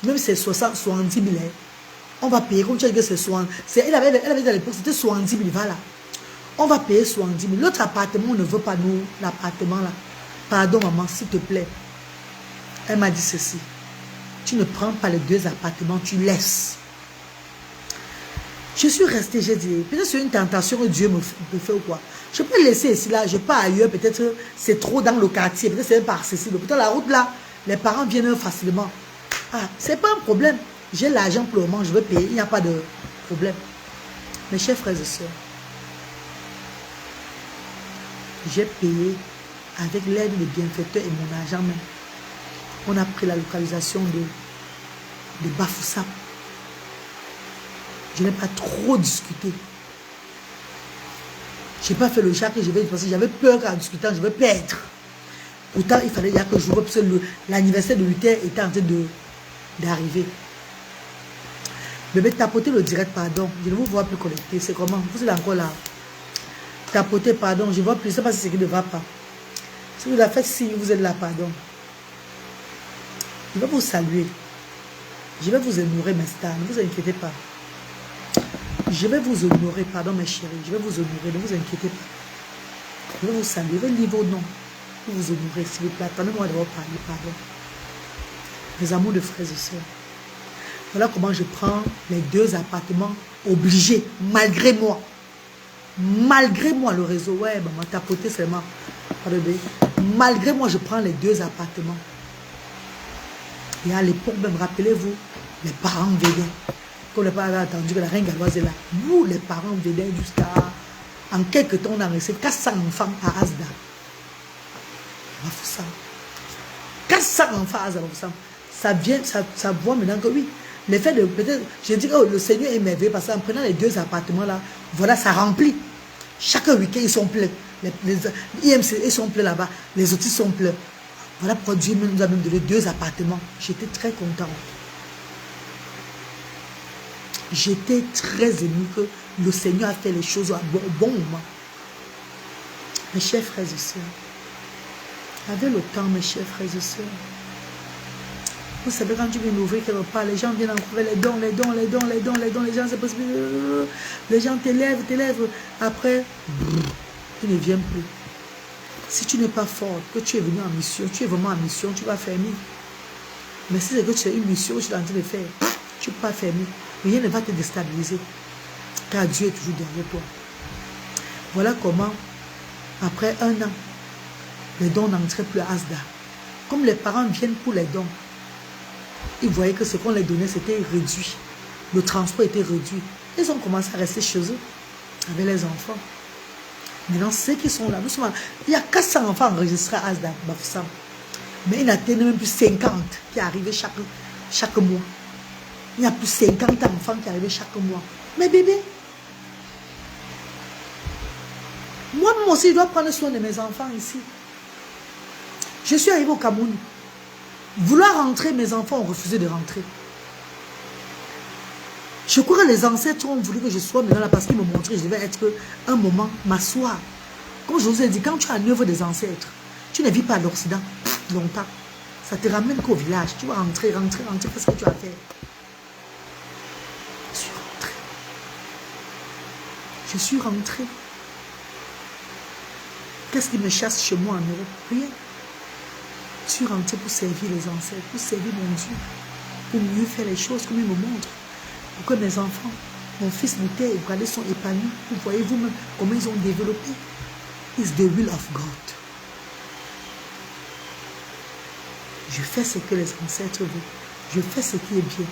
même si c'est 70 000. On va payer, comme tu as dit que c'est 60. Elle avait dit à l'époque, c'était 70 000, voilà. On va payer 70 000. L'autre appartement, on ne veut pas nous, l'appartement là. Pardon, maman, s'il te plaît. Elle m'a dit ceci. Tu ne prends pas les 2 appartements, tu laisses. Je suis restée, j'ai dit, peut-être c'est une tentation que Dieu me fait ou quoi. Je peux laisser ici, là, je pars ailleurs, peut-être c'est trop dans le quartier, peut-être c'est pas accessible. Peut-être la route là, les parents viennent facilement. Ah, c'est pas un problème. J'ai l'argent pour le moment, je veux payer, il n'y a pas de problème. Mes chers frères et sœurs, j'ai payé avec l'aide des bienfaiteurs et mon argent même. On a pris la localisation de Bafoussam. Je n'ai pas trop discuté. Je n'ai pas fait le chat que je vais parce que j'avais peur qu'en discutant, je vais perdre. Pourtant, il fallait que je vois parce que l'anniversaire de Luther était en train d'arriver. Bébé, tapotez le direct, pardon. Je ne vous vois plus connecté. C'est comment? Vous êtes encore là. Tapotez, pardon. Je ne vois plus. Je ne sais pas si c'est qui ne va pas. Si vous avez fait signe, vous êtes là, pardon. Je vais vous saluer. Je vais vous honorer, mes stars. Ne vous inquiétez pas. Je vais vous honorer, pardon mes chéris, je vais vous honorer, ne vous inquiétez pas. Je vais vous saluer, je vais lire vos noms. Je vais vous honorer, s'il vous plaît. Attendez-moi de vous parler, pardon. Mes amours de frères et sœurs. Voilà comment je prends les 2 appartements obligés, malgré moi. Malgré moi, le réseau, ouais, maman, tapoter seulement. Malgré moi, je prends les 2 appartements. Et à l'époque, même, rappelez-vous, les parents venaient. Comme les parents avaient attendu que la reine galloise est là. Nous, les parents venaient jusqu'à... En quelques temps, on a reçu 400 enfants à Asda. Bafoussam. 400 enfants à Asda. Ça vient, ça voit maintenant que oui. Le fait de peut-être... Je dis que oh, le Seigneur est merveilleux parce qu'en prenant les 2 appartements là, voilà, ça remplit. Chaque week-end, ils sont pleins. Les IMC, ils sont pleins là-bas. Les autres, ils sont pleins. Voilà pourquoi Dieu nous a même donné 2 appartements. J'étais très content. J'étais très ému que le Seigneur a fait les choses au bon moment. Mes chers frères et sœurs, avec le temps, mes chers frères et sœurs, vous savez, quand tu viens d'ouvrir quelque part, les gens viennent encouvrir les dons, les gens, c'est possible, les gens t'élèvent, après, tu ne viens plus. Si tu n'es pas fort, que tu es venu en mission, tu es vraiment en mission, tu vas fermer. Mais si c'est que tu as une mission que tu es en train de faire, tu ne peux pas fermer. Rien ne va te déstabiliser. Car Dieu est toujours derrière toi. Voilà comment, après 1 an, les dons n'entraient plus à Asda. Comme les parents viennent pour les dons, ils voyaient que ce qu'on les donnait, c'était réduit. Le transport était réduit. Ils ont commencé à rester chez eux avec les enfants. Maintenant, ceux qui sont là, il y a 400 enfants enregistrés à Asda, Bafoussam. Mais il n'atteignent même plus 50 qui arrivaient chaque mois. Il y a plus de 50 enfants qui arrivaient chaque mois. Mais bébé, moi aussi, je dois prendre soin de mes enfants ici. Je suis arrivée au Cameroun. Vouloir rentrer, mes enfants ont refusé de rentrer. Je crois que les ancêtres ont voulu que je sois maintenant là parce qu'ils me montraient que je devais être un moment, m'asseoir. Comme je vous ai dit, quand tu as un œuvre des ancêtres, tu ne vis pas à l'Occident longtemps. Ça te ramène qu'au village. Tu vas rentrer, fais ce que tu as fait. Je suis rentrée. Qu'est-ce qui me chasse chez moi en Europe? Rien. Je suis rentrée pour servir les ancêtres, pour servir mon Dieu, pour mieux faire les choses comme il me montre. Pour que mes enfants, mon fils Luther, vous regardez, sont épanouis. Vous voyez vous-même comment ils ont développé. It's the will of God. Je fais ce que les ancêtres veulent. Je fais ce qui est bien.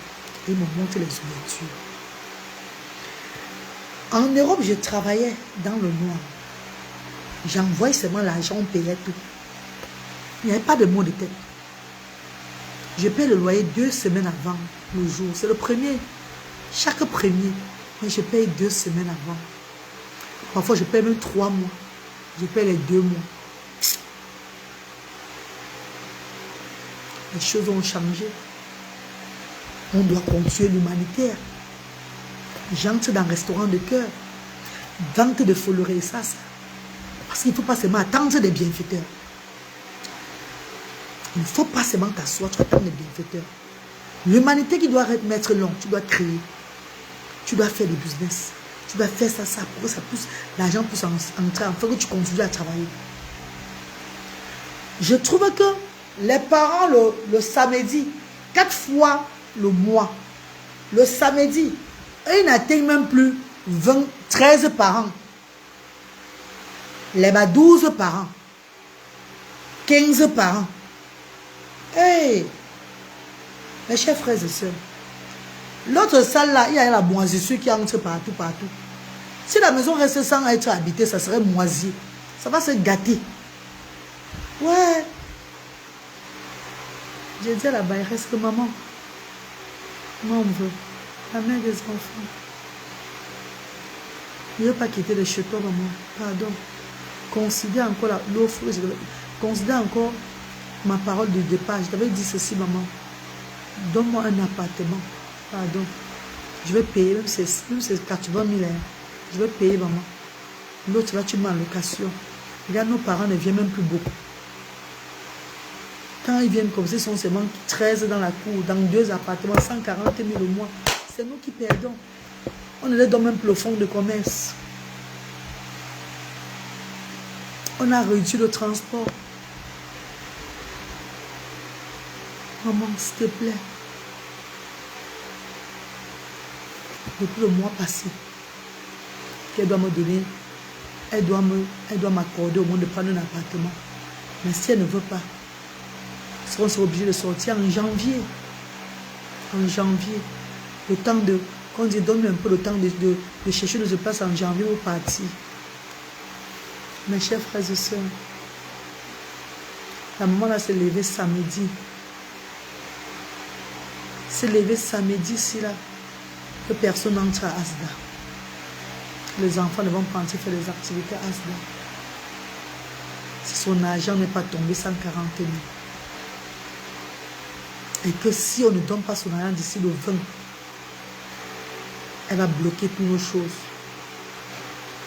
Et ils me montrent les ouvertures. En Europe, je travaillais dans le noir. J'envoyais seulement l'argent, on payait tout. Il n'y avait pas de mot de tête. Je paye le loyer 2 semaines avant le jour. C'est le premier. Chaque premier. Mais je paye 2 semaines avant. Parfois, je paye même 3 mois. Je paye les 2 mois. Les choses ont changé. On doit construire l'humanitaire. J'entre dans un restaurant de cœur. Vente de folerie, ça. Parce qu'il ne faut pas seulement attendre des bienfaiteurs. Il ne faut pas seulement t'asseoir, tu attends des bienfaiteurs. L'humanité qui doit mettre long, tu dois créer. Tu dois faire des business. Tu dois faire ça pour que ça pousse, l'argent puisse entrer, afin que tu continues à travailler. Je trouve que les parents, le samedi, 4 fois le mois, le samedi, ils n'atteignent même plus 13 par an. Les 12 par an. 15 par an. Hey! Mes chers frères et sœurs, l'autre salle là, il y a la moisissure qui entre partout. Si la maison reste sans être habitée, ça serait moisi. Ça va se gâter. Ouais. J'ai dit à la bailleresse que maman, on veut la mère des enfants. Je ne veux pas quitter le chez toi, maman. Pardon. Considère encore l'offre. Considère encore ma parole de départ. Je t'avais dit ceci, maman. Donne-moi un appartement. Pardon. Je vais payer, même si c'est 80 000 €. Je vais payer, maman. L'autre, là, tu mets en location. Regarde, nos parents ne viennent même plus beaucoup. Quand ils viennent comme ça, ils sont seulement 13 dans la cour, dans 2 appartements, 140 000 € au mois. C'est nous qui perdons. On ne les donne même plus le fonds de commerce. On a réduit le transport. Maman, s'il te plaît. Depuis le mois passé, qu'elle doit me donner, elle doit m'accorder au moins de prendre un appartement. Mais si elle ne veut pas, on sera obligé de sortir en janvier. En janvier. Le temps de, quand on dit donne un peu le temps de chercher de se place en janvier pour partir. Mes chers frères et sœurs, la maman là s'est levée samedi. S'est levée samedi ici là. Que personne n'entre à Asda. Les enfants ne vont pas entrer faire des activités à Asda. Si son argent n'est pas tombé 140 000. Et que si on ne donne pas son argent d'ici le 20, elle va bloquer toutes nos choses.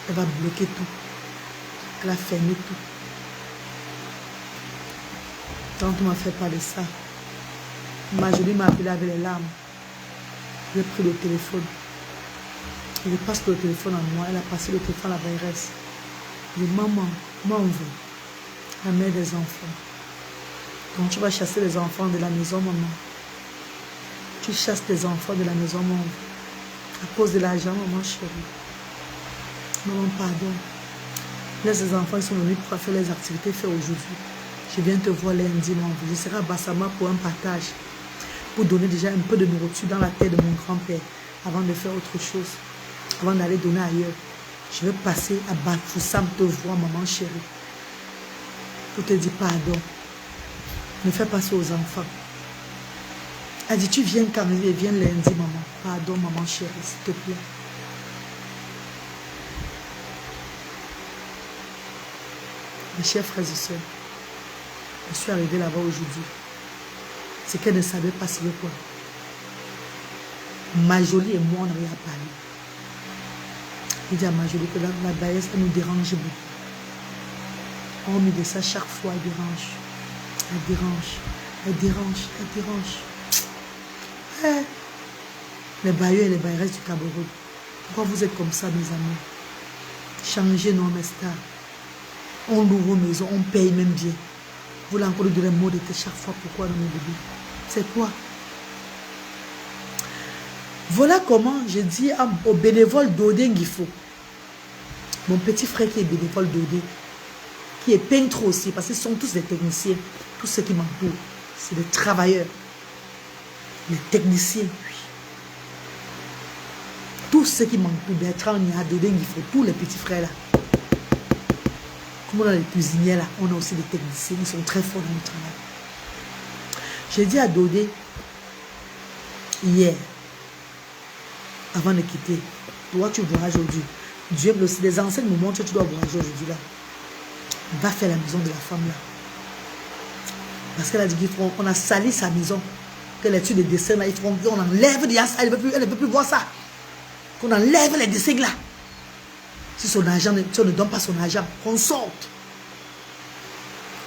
Elle va bloquer tout. Elle a fermé tout. Quand on m'a fait parler de ça, Marjorie m'a appelé avec les larmes. J'ai pris le téléphone. Je passe le téléphone à moi. Elle a passé le téléphone à la bailleresse. Je dis, maman, moi on veut. La mère des enfants. Donc tu vas chasser les enfants de la maison, maman. Tu chasses les enfants de la maison, maman. À cause de l'argent, maman chérie. Maman, pardon. Laisse les enfants, ils sont venus pour faire les activités faites aujourd'hui. Je viens te voir lundi, maman. Je serai à Bassama pour un partage. Pour donner déjà un peu de nourriture dans la tête de mon grand-père. Avant de faire autre chose. Avant d'aller donner ailleurs. Je vais passer à Bafoussam te voir, maman chérie. Pour te dire pardon. Ne fais pas ça aux enfants. Elle dit, tu viens quand même, viens lundi, maman. Pardon, maman chérie, s'il te plaît. Mes chers frères et sœurs, je suis arrivée là-bas aujourd'hui. C'est qu'elle ne savait pas c'est quoi. Marjorie et moi, on n'avait pas parlé. Il dit à Marjorie que la baillesse, elle nous dérange beaucoup. On met de ça chaque fois, elle dérange. Elle dérange. Elle dérange. Elle dérange. Ouais. Les bailleurs et les bailleresses du Cameroun. Pourquoi vous êtes comme ça, mes amis? Changez nos stars. On loue vos maisons, on paye même bien. Vous l'avez encore donné un mot de tête chaque fois. Pourquoi dans nos bébés? C'est quoi? Voilà comment je dis au bénévole d'Odé Ngifo. Mon petit frère qui est bénévole d'Odé. Qui est peintre aussi. Parce qu'ils sont tous des techniciens. Tous ceux qui m'entourent. C'est des travailleurs. Les techniciens. Oui. Tous ceux qui m'entourent. Bertrand, Nia, Dodé Ngifo. Tous les petits frères là. Comme on a les cuisiniers là, on a aussi des techniciens, ils sont très forts dans le travail. J'ai dit à Dodé, hier, avant de quitter, toi tu voyages aujourd'hui. Dieu me aussi des anciennes me montrent que tu dois voyager aujourd'hui là. Va faire la maison de la femme là. Parce qu'elle a dit qu'on a sali sa maison. Qu'elle a tué des dessins là, on enlève déjà ça, elle ne veut plus voir ça. Qu'on enlève les dessins là. Si son argent, si on ne donne pas son argent, qu'on sorte.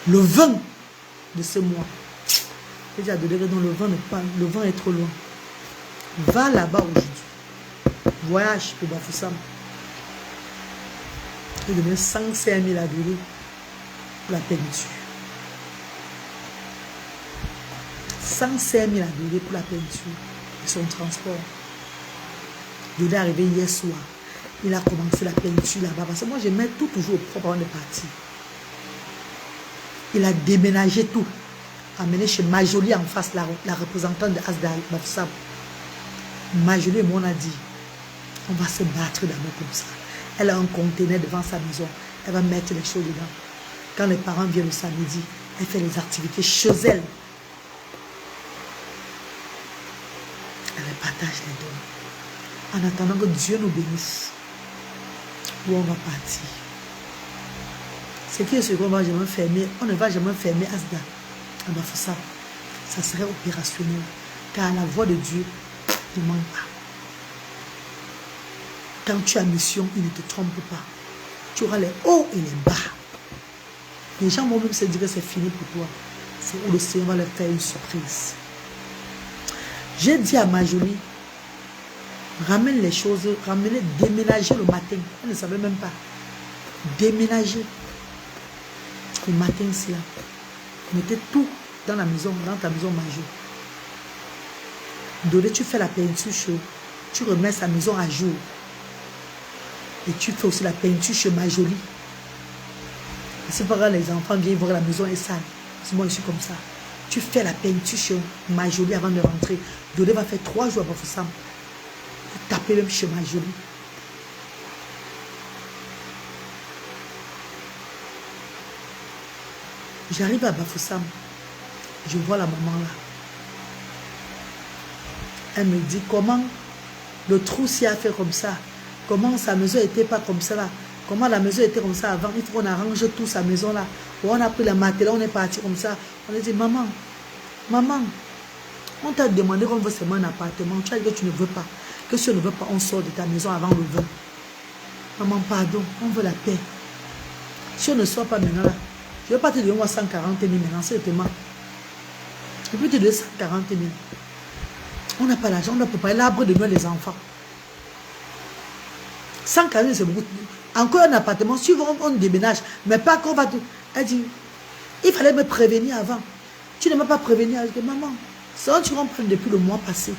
Le 20 de ce mois. J'ai dit à Dodé, non, le vent est trop loin. Va là-bas aujourd'hui. Voyage pour Bafoussam. Il donne 105 000 à Dodé pour la peinture. 105 000 à Dodé pour la peinture et son transport. Dodé est arrivé hier soir. Il a commencé la peinture là-bas. Parce que moi, je mets tout toujours au propre avant de partir. Il a déménagé tout. Amené chez Majoli en face, la représentante de Asda Bafoussam. Majoli et moi, on a dit, on va se battre d'abord comme ça. Elle a un conteneur devant sa maison. Elle va mettre les choses dedans. Quand les parents viennent le samedi, elle fait les activités chez elle. Elle partage les dons. En attendant que Dieu nous bénisse. Où on va partir. C'est qui ce qu'on va jamais fermer. On ne va jamais fermer Asda. On va faire ça. Ça serait opérationnel. Car la voix de Dieu ne manque pas. Quand tu as mission, il ne te trompe pas. Tu auras les hauts et les bas. Les gens vont même se dire que c'est fini pour toi. C'est où le Seigneur va leur faire une surprise. J'ai dit à Majoli, ramène les choses, ramenez, déménager le matin. Elle ne savait même pas. Déménager. Le matin, c'est là. Mettez tout dans la maison, dans ta maison Majoli. Dodé, tu fais la peinture chaude. Tu remets sa maison à jour. Et tu fais aussi la peinture chez Majoli. C'est pas grave, les enfants viennent voir la maison est sale. Moi, je suis comme ça. Tu fais la peinture chez Majoli avant de rentrer. Dodé va faire 3 jours à Bafoussam. Taper même chez Majoli. J'arrive à Bafoussam. Je vois la maman là. Elle me dit comment le trou s'y a fait comme ça. Comment sa maison n'était pas comme ça là. Comment la maison était comme ça avant. Il faut qu'on arrange tout sa maison là. On a pris la matelas, on est parti comme ça. On a dit, maman, on t'a demandé qu'on veut seulement un appartement. Tu as dit que tu ne veux pas. Que si on ne veut pas, on sort de ta maison avant le 20. Maman, pardon, on veut la paix. Si on ne sort pas maintenant là, je ne vais pas te donner moi 140 000 maintenant, c'est tellement. Je peux te donner 140 000. On n'a pas l'argent, on doit préparer l'arbre de Noël les enfants. 140 000, c'est beaucoup. Encore un appartement, si on déménage, mais pas qu'on va... Elle dit, il fallait me prévenir avant. Tu ne m'as pas prévenu. Elle dit, maman, ça tu comprends depuis le mois passé.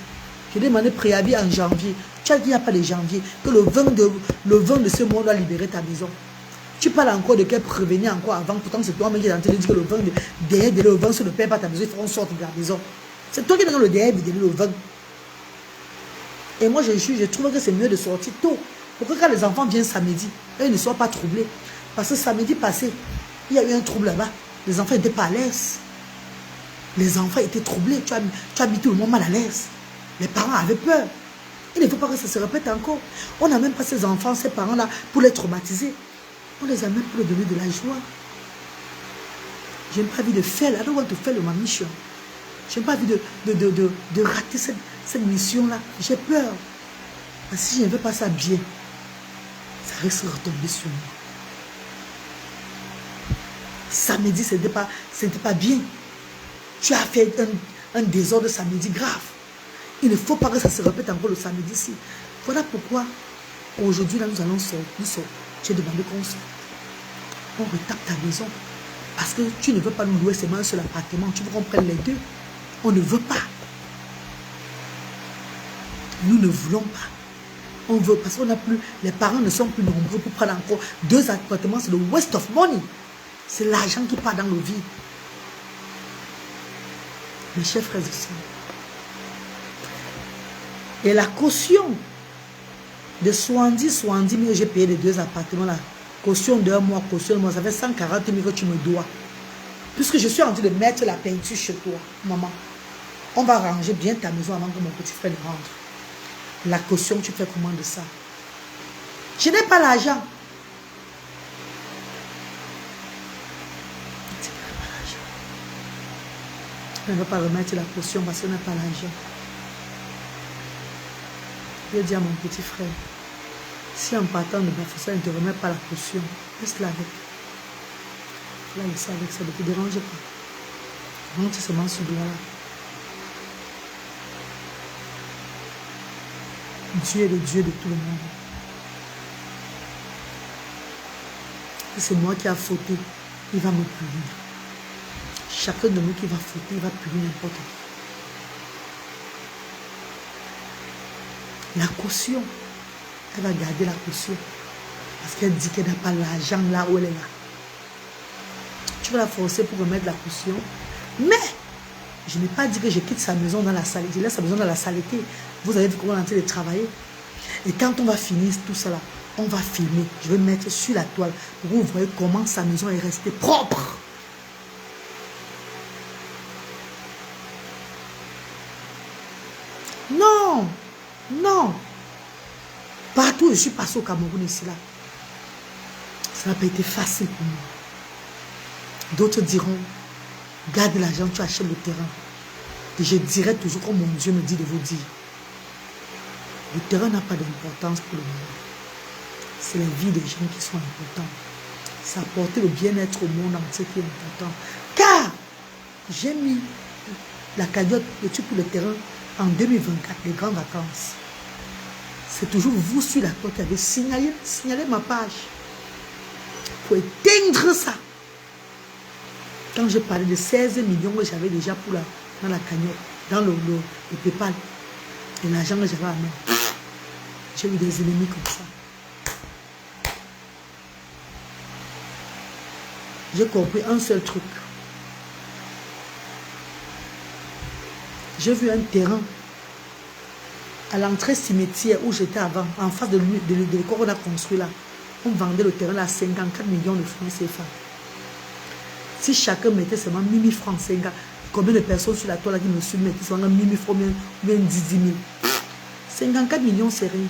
J'ai demandé préavis en janvier. Tu as dit, il n'y a pas de janvier, que le 20 de ce mois, on doit libérer ta maison. Tu parles encore de quel prévenir encore avant. Pourtant, c'est toi-même qui es en train de dire que le 20, derrière le 20, si on ne paie pas ta maison, il faut qu'on sorte de la maison. C'est toi qui es dans le derrière le 20. Et moi, je trouve que c'est mieux de sortir tôt. Pourquoi quand les enfants viennent samedi, eux ne soient pas troublés. Parce que samedi passé, il y a eu un trouble là-bas. Les enfants n'étaient pas à l'aise. Les enfants étaient troublés. Tu as mis tout le monde mal à l'aise. Les parents avaient peur. Il ne faut pas que ça se répète encore. On n'a même pas ces enfants, ces parents-là, pour les traumatiser. On les a même pour leur donner de la joie. Je n'ai pas envie de faire, I don't want to fail my mission. Je n'ai pas envie de rater cette mission-là. J'ai peur. Parce que si je ne veux pas ça bien, ça risque de retomber sur moi. Samedi, ce n'était pas bien. Tu as fait un désordre samedi grave. Il ne faut pas que ça se répète encore le samedi-ci. Voilà pourquoi, aujourd'hui, là, nous allons sortir. Tu as demandé qu'on sorte. On retape ta maison. Parce que tu ne veux pas nous louer seulement un seul appartement. Tu veux qu'on prenne les deux. On ne veut pas. Nous ne voulons pas. On veut, parce qu'on n'a plus, les parents ne sont plus nombreux pour prendre encore 2 appartements. C'est le waste of money. C'est l'argent qui part dans le vide. Mes chers frères et sœurs. Et la caution de 70 000, j'ai payé les 2 appartements là. Caution d'un mois, caution de mois, ça fait 140 000 que tu me dois. Puisque je suis en train de mettre la peinture chez toi, maman, on va ranger bien ta maison avant que mon petit frère ne rentre. La caution, tu fais comment de ça? Je n'ai pas l'argent. Je ne vais pas remettre la caution parce qu'on n'a pas l'argent. Je dis à mon petit frère, si en partant de Bafoussam, il ne te remet pas la caution, laisse-la avec. Là, il sait avec ça, ne te dérange pas. Monte seulement ce doigt-là. Dieu est le Dieu de tout le monde. C'est moi qui ai fauté, il va me punir. Chacun de nous qui va fauter, il va punir n'importe qui. La caution, elle va garder la caution. Parce qu'elle dit qu'elle n'a pas l'argent là où elle est là. Tu vas la forcer pour remettre la caution. Mais, je n'ai pas dit que je quitte sa maison dans la saleté. Je laisse sa maison dans la saleté. Vous avez vu comment on est en train de travailler. Et quand on va finir tout ça là, on va filmer. Je vais mettre sur la toile pour que vous voyez comment sa maison est restée propre. Non, non. Partout où je suis passé au Cameroun ici là, ça n'a pas été facile pour moi. D'autres diront, garde l'argent, tu achètes le terrain. Et je dirai toujours comme mon Dieu me dit de vous dire. Le terrain n'a pas d'importance pour le monde. C'est la vie des gens qui sont importants. C'est apporter le bien-être au monde entier qui est important. Car j'ai mis la cagnotte de tout pour le terrain en 2024, les grandes vacances. C'est toujours vous sur la toile qui avez signalé ma page. Pour éteindre ça. Quand je parlais de 16 millions que j'avais déjà pour dans la cagnotte, dans le PayPal, et l'argent que j'avais à main, j'ai eu des ennemis comme ça. J'ai compris un seul truc. J'ai vu un terrain à l'entrée cimetière où j'étais avant, en face de l'école qu'on a construit là. On vendait le terrain à 54 millions de francs CFA. Si chacun mettait seulement 1 000 francs, combien de personnes sur la toile qui me suivent mettaient seulement 1 000 francs, bien 10 000. 54 millions, c'est rien.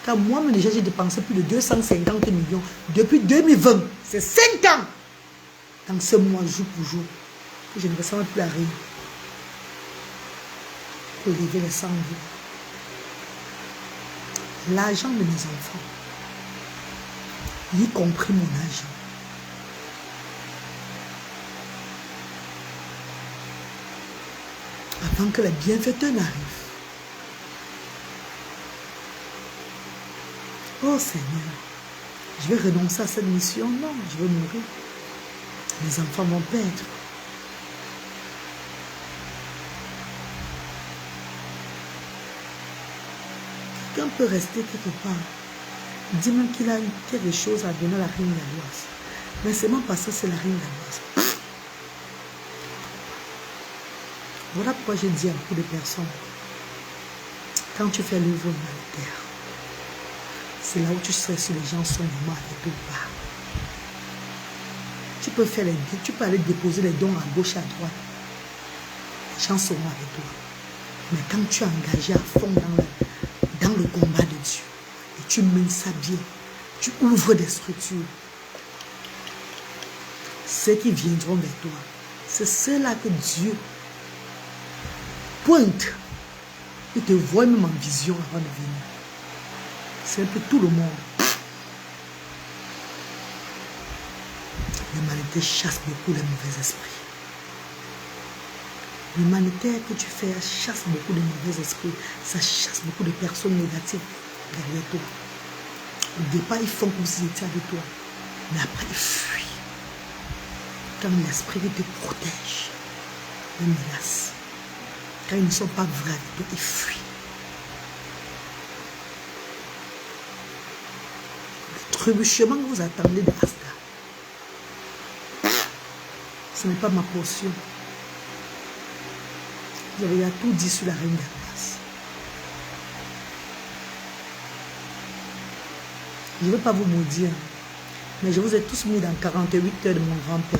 Car moi-même déjà, j'ai dépensé plus de 250 millions depuis 2020. C'est 5 ans. Dans ce mois, jour pour jour, que je ne ressens plus la rien. Pour lever les 100 000. L'argent de mes enfants, y compris mon argent, avant que les bienfaiteurs n'arrivent. Oh Seigneur, je vais renoncer à cette mission. Non, je vais mourir. Mes enfants vont perdre. Quelqu'un peut rester quelque part. Dis même qu'il a quelque chose à donner à la reine Galoise. Mais c'est même parce que c'est la reine Galoise. Voilà pourquoi je dis à beaucoup de personnes, quand tu fais l'œuvre humanitaire, c'est là où tu sais si les gens sont vraiment avec toi ou pas. Tu peux faire les dons, tu peux aller déposer les dons à gauche et à droite. Les gens seront avec toi. Mais quand tu es engagé à fond dans le combat de Dieu, et tu mènes ça bien, tu ouvres des structures, ceux qui viendront vers toi, c'est ceux-là que Dieu pointe. Il te voit même en vision avant de venir. C'est un peu tout le monde. L'humanité chasse beaucoup les mauvais esprits. L'humanitaire que tu fais chasse beaucoup de mauvais esprits. Ça chasse beaucoup de personnes négatives derrière toi. Au départ, ils font comme s'ils étaient avec toi. Mais après, ils fuient. Quand l'esprit te protège, les menace. Quand ils ne sont pas vrais avec toi, ils fuient. Le trébuchement que vous attendez de Asda, ce n'est pas ma portion. Vous avez déjà tout dit sur la reine Galoise. Je ne veux pas vous maudire. Mais je vous ai tous mis dans 48 heures de mon grand-père,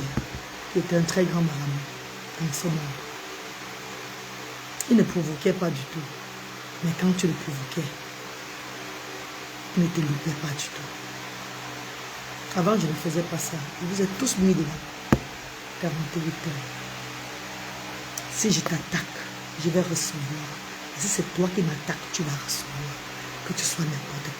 qui était un très grand marabout dans ce monde. Il ne provoquait pas du tout. Mais quand tu le provoquais, il ne te loupait pas du tout. Avant, je ne faisais pas ça. Je vous ai tous mis dedans 48 heures. Si je t'attaque, je vais recevoir. Si c'est toi qui m'attaques, tu vas recevoir. Que tu sois n'importe qui.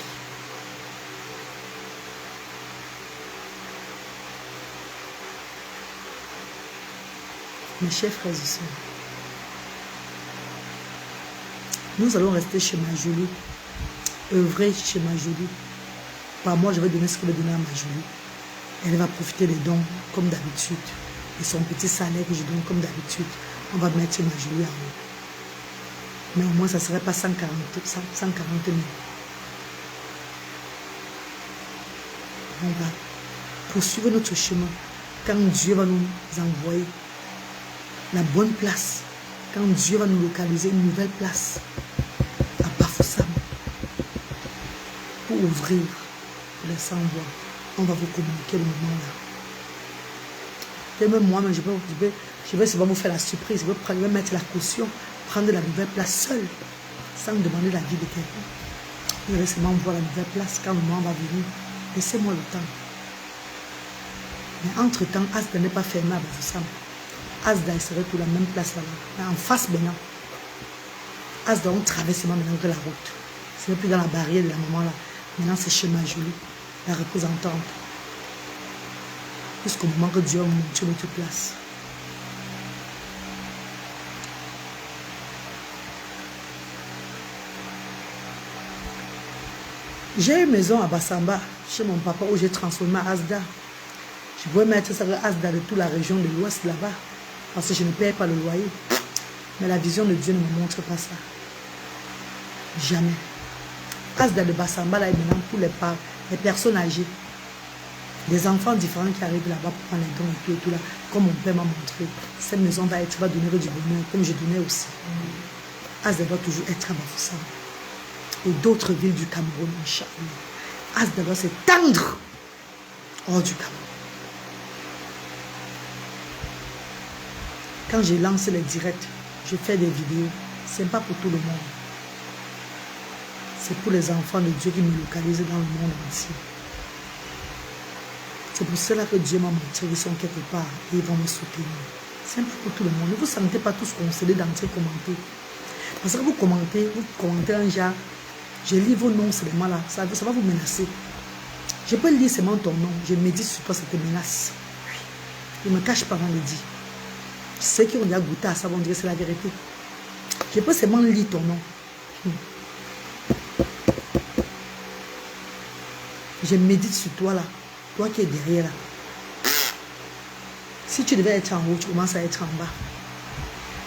Mes chers frères et sœurs, nous allons rester chez ma Julie, œuvrer chez ma Julie. Par moi, je vais donner ce que je vais donner à ma Julie. Elle va profiter des dons comme d'habitude. Et son petit salaire que je donne comme d'habitude, on va mettre ma Julie en haut. Mais au moins, ça ne serait pas 140 000. On va poursuivre notre chemin quand Dieu va nous envoyer la bonne place, quand Dieu va nous localiser une nouvelle place à Bafoussam pour ouvrir les 100 voix. On va vous communiquer le moment là. Et même moi, je vais seulement vous faire la surprise. Je vais mettre la caution, prendre la nouvelle place seule, sans demander l'avis de quelqu'un. Je vais seulement voir la nouvelle place quand le moment va venir. Laissez-moi le temps. Mais entre-temps, Asda n'est pas fermé à Bafoussam. Asda, il serait pour la même place là-bas. En face maintenant. Asda, on traverse maintenant que la route. Ce n'est plus dans la barrière de la maman là. Maintenant, c'est chez ma Julie, la représentante. Jusqu'au moment que Dieu a montré notre place. J'ai une maison à Bassamba, chez mon papa, où j'ai transformé Asda. Je pouvais mettre ça Asda de toute la région de l'Ouest là-bas. Parce que je ne paye pas le loyer. Mais la vision de Dieu ne me montre pas ça. Jamais. Asda de Bassamba, là, est maintenant pour les personnes âgées. Des enfants différents qui arrivent là-bas pour prendre les dons et tout là. Comme mon père m'a montré. Cette maison va donner du bonheur, comme je donnais aussi. Asda doit toujours être à Bafoussam. Et d'autres villes du Cameroun, Inch'Allah. Asda doit s'étendre hors du Cameroun. Quand je lance les directs, je fais des vidéos. Ce n'est pas pour tout le monde. C'est pour les enfants de Dieu qui me localisent dans le monde entier. C'est pour cela que Dieu m'a montré qu'ils sont quelque part et ils vont me soutenir. C'est pas pour tout le monde. Ne vous sentez pas tous concédés d'entrer commenter. Parce que vous commentez un genre, je lis vos noms seulement là, ça va vous menacer. Je peux lire seulement ton nom, je médite sur toi, ça te menace. Je ne me cache pas avant de dire. Ceux qui ont déjà goûté à ça vont dire que c'est la vérité. Je peux seulement lire ton nom. Je médite sur toi là. Toi qui es derrière là. Si tu devais être en haut, tu commences à être en bas.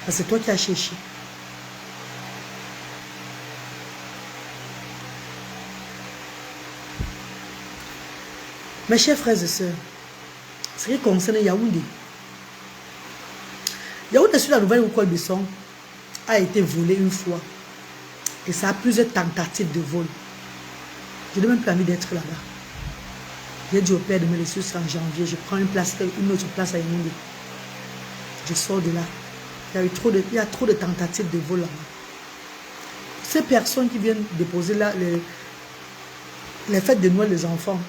Parce que c'est toi qui as cherché. Mes chers frères et sœurs, ce qui concerne Yaoundé. Yaoundé sur la nouvelle école de son a été volé une fois. Et ça a plusieurs tentatives de vol. Je n'ai même plus envie d'être là-bas. J'ai dit au père de me laisser en janvier. Je prends une autre place à Yaoundé. Je sors de là. Il y a trop de tentatives de vol là-bas. Ces personnes qui viennent déposer là les fêtes de Noël des enfants,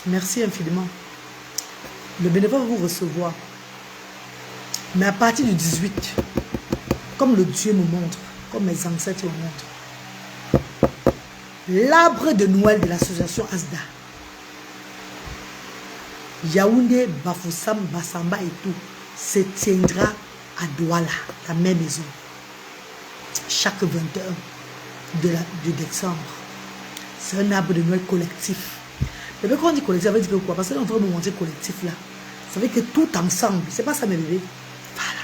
merci infiniment. Le bénévole va vous recevoir. Mais à partir du 18, comme le Dieu me montre, comme mes ancêtres me montrent, l'arbre de Noël de l'association Asda, Yaoundé, Bafoussam, Bassamba et tout, se tiendra à Douala, la même maison, chaque 21 de décembre. C'est un arbre de Noël collectif. Mais quand on dit collectif, ça veut dire quoi? Parce qu'on va me montrer collectif là. Ça veut dire que tout ensemble, c'est pas ça mes bébés. Voilà.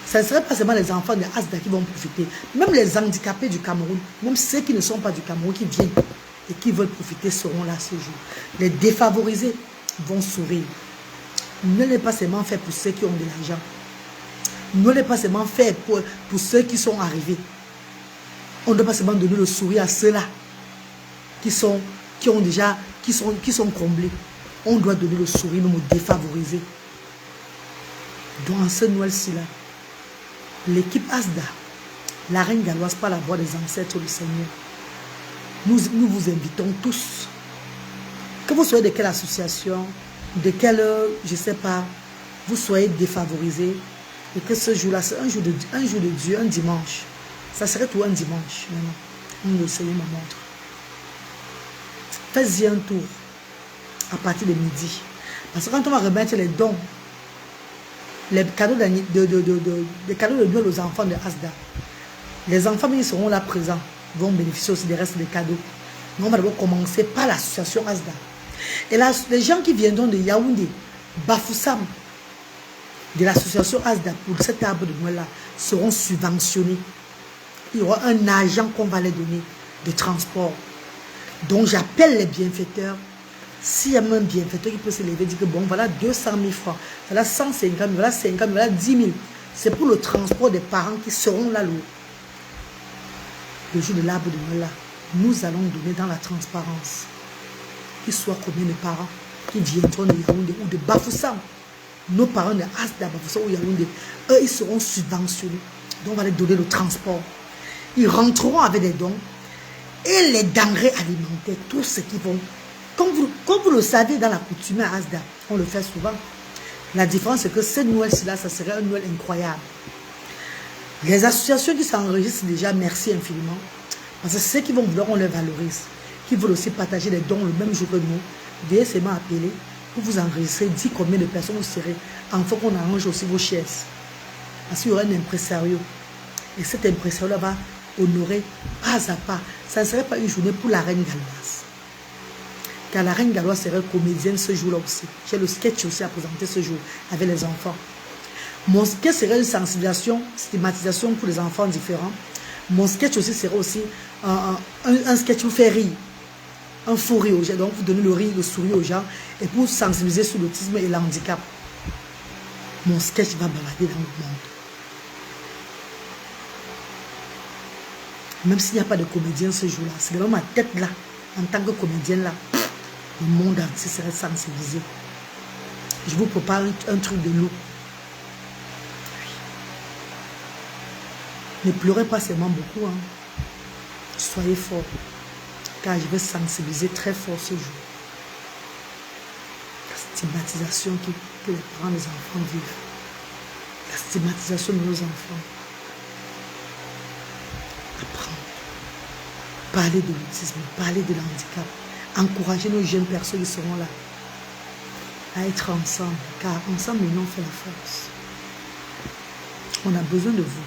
Ça ne serait pas seulement les enfants de Asda qui vont profiter. Même les handicapés du Cameroun, même ceux qui ne sont pas du Cameroun, qui viennent et qui veulent profiter seront là ce jour. Les défavorisés vont sourire. Ne l'est pas seulement fait pour ceux qui ont de l'argent. Ne l'est pas seulement fait pour ceux qui sont arrivés. On ne doit pas seulement donner le sourire à ceux-là qui sont comblés. On doit donner le sourire même aux défavorisés. Donc en ce Noël-ci là, l'équipe Asda, la reine galloise par la voix des ancêtres du Seigneur, nous vous invitons tous, que vous soyez de quelle association, de quelle, je ne sais pas, vous soyez défavorisés, et que ce jour-là, c'est un jour de Dieu, un dimanche. Ça serait tout un dimanche, maintenant. Le Seigneur me montre. Faites-y un tour à partir de midi. Parce que quand on va remettre les dons, les cadeaux de Noël aux enfants de Asda, les enfants, ils seront là présents, vont bénéficier aussi des restes des cadeaux. Mais on va d'abord commencer par l'association Asda. Et là, les gens qui viendront de Yaoundé, Bafoussam, de l'association Asda pour cet arbre de Noël-là, seront subventionnés. Il y aura un agent qu'on va les donner de transport. Donc j'appelle les bienfaiteurs. S'il y a même un bienfaiteur qui peut se lever et dire que bon, voilà 200 000 francs, voilà 150 000, voilà 50 000, voilà 10 000. C'est pour le transport des parents qui seront là le jour de l'arbre de Noël. Nous allons donner dans la transparence. Qu'il soit combien de parents qui viendront de Yaoundé ou de Bafoussam. Nos parents de Asda, Bafoussam ou Yaoundé, eux, ils seront subventionnés. Donc on va les donner le transport. Ils rentreront avec des dons et les denrées alimentaires, tout ce qui vont. Comme vous le savez, dans la coutume à Asda, on le fait souvent. La différence, c'est que ce Noël-ci-là, ça serait un Noël incroyable. Les associations qui s'enregistrent déjà, merci infiniment. Parce que ceux qui vont vouloir, on les valorise. Qui veulent aussi partager les dons le même jour que nous, veuillez seulement appeler pour vous enregistrer, dire combien de personnes vous serez. Enfin, qu'on arrange aussi vos chaises. Parce qu'il y aura un impresario. Et cet impresario-là va honorer pas à pas. Ça ne serait pas une journée pour la reine galloise. Car la reine galloise serait comédienne ce jour-là aussi. J'ai le sketch aussi à présenter ce jour avec les enfants. Mon sketch serait une sensibilisation, stigmatisation pour les enfants différents. Mon sketch aussi serait aussi un sketch pour faire rire. Un fou rire aux gens. Donc vous donnez le rire, le sourire aux gens et pour sensibiliser sur l'autisme et le handicap. Mon sketch va balader dans le monde. Même s'il n'y a pas de comédien ce jour-là, c'est dans ma tête là, en tant que comédienne là, le monde entier serait sensibilisé. Je vous prépare un truc de loup. Ne pleurez pas seulement beaucoup. Hein. Soyez forts. Car je vais sensibiliser très fort ce jour. La stigmatisation que les parents des enfants vivent. La stigmatisation de nos enfants. Apprendre. Parler de l'autisme, parler de l'handicap. Encourager nos jeunes personnes qui seront là à être ensemble. Car ensemble, nous, on fait la force. On a besoin de vous.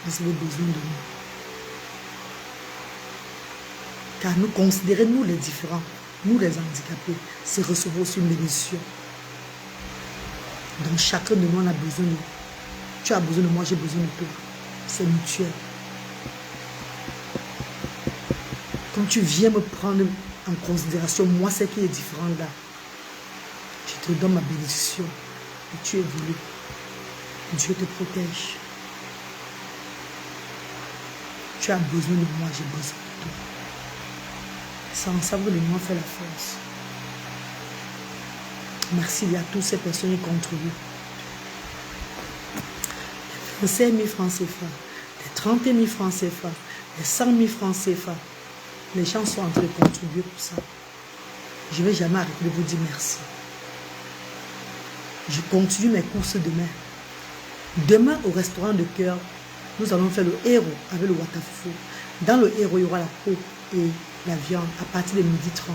Vous avez besoin de nous. Car nous considérons, nous les différents, nous les handicapés, c'est recevoir aussi une bénédiction. Donc chacun de nous en a besoin de nous. Tu as besoin de moi, j'ai besoin de toi. C'est mutuel. Quand tu viens me prendre en considération, moi, ce qui est différent là, je te donne ma bénédiction. Et tu évolues. Dieu te protège. Tu as besoin de moi, j'ai besoin de toi. C'est ensemble que nous fait la force. Merci à toutes ces personnes qui contribuent. Les 5 000 francs CFA, les 30 000 francs CFA, les 100 000 francs CFA. Les gens sont en train de contribuer pour ça. Je ne vais jamais arrêter de vous dire merci. Je continue mes courses demain. Demain, au restaurant de cœur, nous allons faire le héros avec le Watafoufou. Dans le héros, il y aura la peau et la viande à partir de 12h30.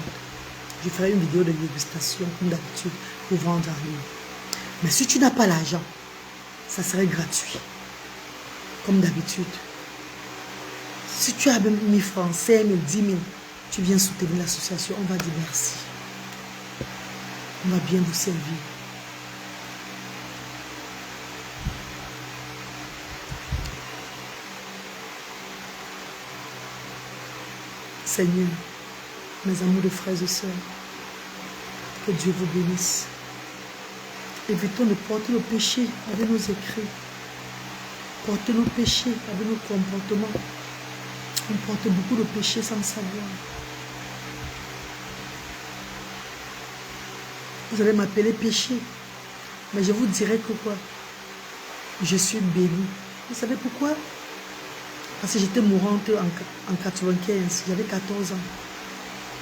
Je ferai une vidéo de dégustation comme d'habitude pour vendre en ligne. Mais si tu n'as pas l'argent, ça serait gratuit. Comme d'habitude. Si tu as même 1000 francs, 5 000, 10 000, tu viens soutenir l'association, on va dire merci. On va bien vous servir. Seigneur, mes amours de frères et sœurs, que Dieu vous bénisse. Évitons de porter le péché avec nos écrits. Porter nos péchés avec nos comportements. On porte beaucoup de péchés sans savoir. Vous allez m'appeler péché. Mais je vous dirai que quoi? Je suis bénie. Vous savez pourquoi? Parce que j'étais mourante en 95. J'avais 14 ans.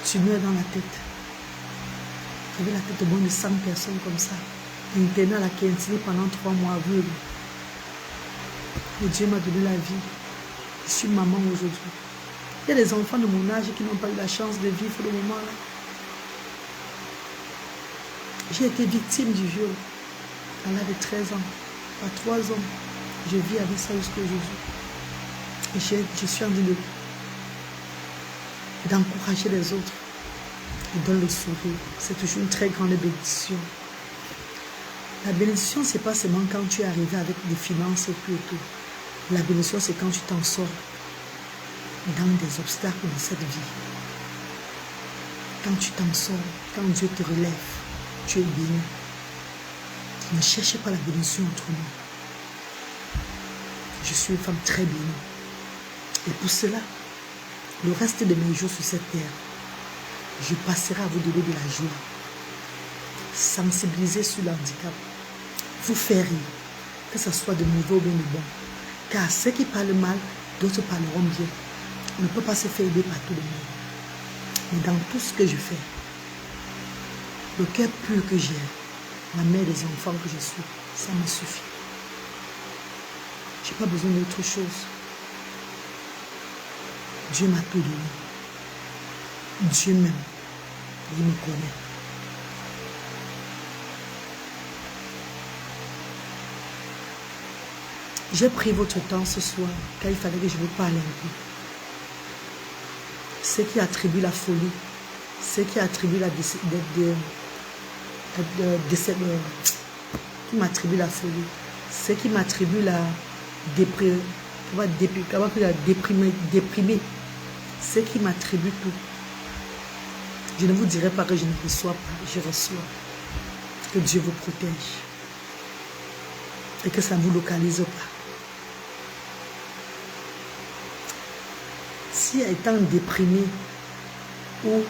Tu meurs dans la tête. J'avais la tête au moins de 100 personnes comme ça. Interné à la quintine pendant 3 mois aveugle. Et Dieu m'a donné la vie. Je suis maman aujourd'hui. Il y a des enfants de mon âge qui n'ont pas eu la chance de vivre le moment-là. J'ai été victime du viol à l'âge de 13 ans. À 3 ans, je vis avec ça jusqu'à aujourd'hui. Et je suis en train d'encourager les autres. Et donne le sourire. C'est toujours une très grande bénédiction. La bénédiction, ce n'est pas seulement quand tu es arrivé avec des finances et tout. La bénédiction, c'est quand tu t'en sors dans des obstacles de cette vie. Quand tu t'en sors, quand Dieu te relève, tu es béni. Ne cherchez pas la bénédiction autrement. Je suis une femme très bénie. Et pour cela, le reste de mes jours sur cette terre, je passerai à vous donner de la joie. Sensibiliser sur l'handicap. Vous faire rire. Que ce soit de mauvais ou bien de bon. Car ceux qui parlent mal, d'autres parleront bien. On ne peut pas se faire aider par tout le monde. Mais dans tout ce que je fais, le cœur pur que j'ai, la mère des enfants que je suis, ça me suffit. Je n'ai pas besoin d'autre chose. Dieu m'a tout donné. Dieu m'aime. Il me connaît. J'ai pris votre temps ce soir, car il fallait que je vous parle un peu. Ce qui attribue la folie, ce qui attribue la qui m'attribue la folie, ce qui m'attribue la déprimée, ce qui m'attribue tout. Je ne vous dirai pas que je ne reçois pas, je reçois. Que Dieu vous protège. Et que ça ne vous localise pas. Si étant déprimé ou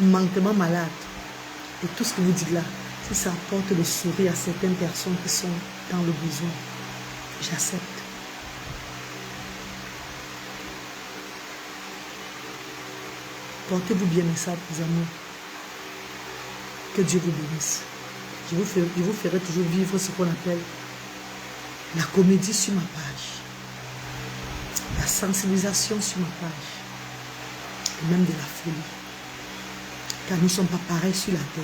mentement malade, et tout ce que vous dites là, si ça apporte le sourire à certaines personnes qui sont dans le besoin, j'accepte. Portez-vous bien mes amours. Que Dieu vous bénisse. Je vous ferai toujours vivre ce qu'on appelle la comédie sur ma page. La sensibilisation sur ma page. Et même de la folie. Car nous ne sommes pas pareils sur la terre.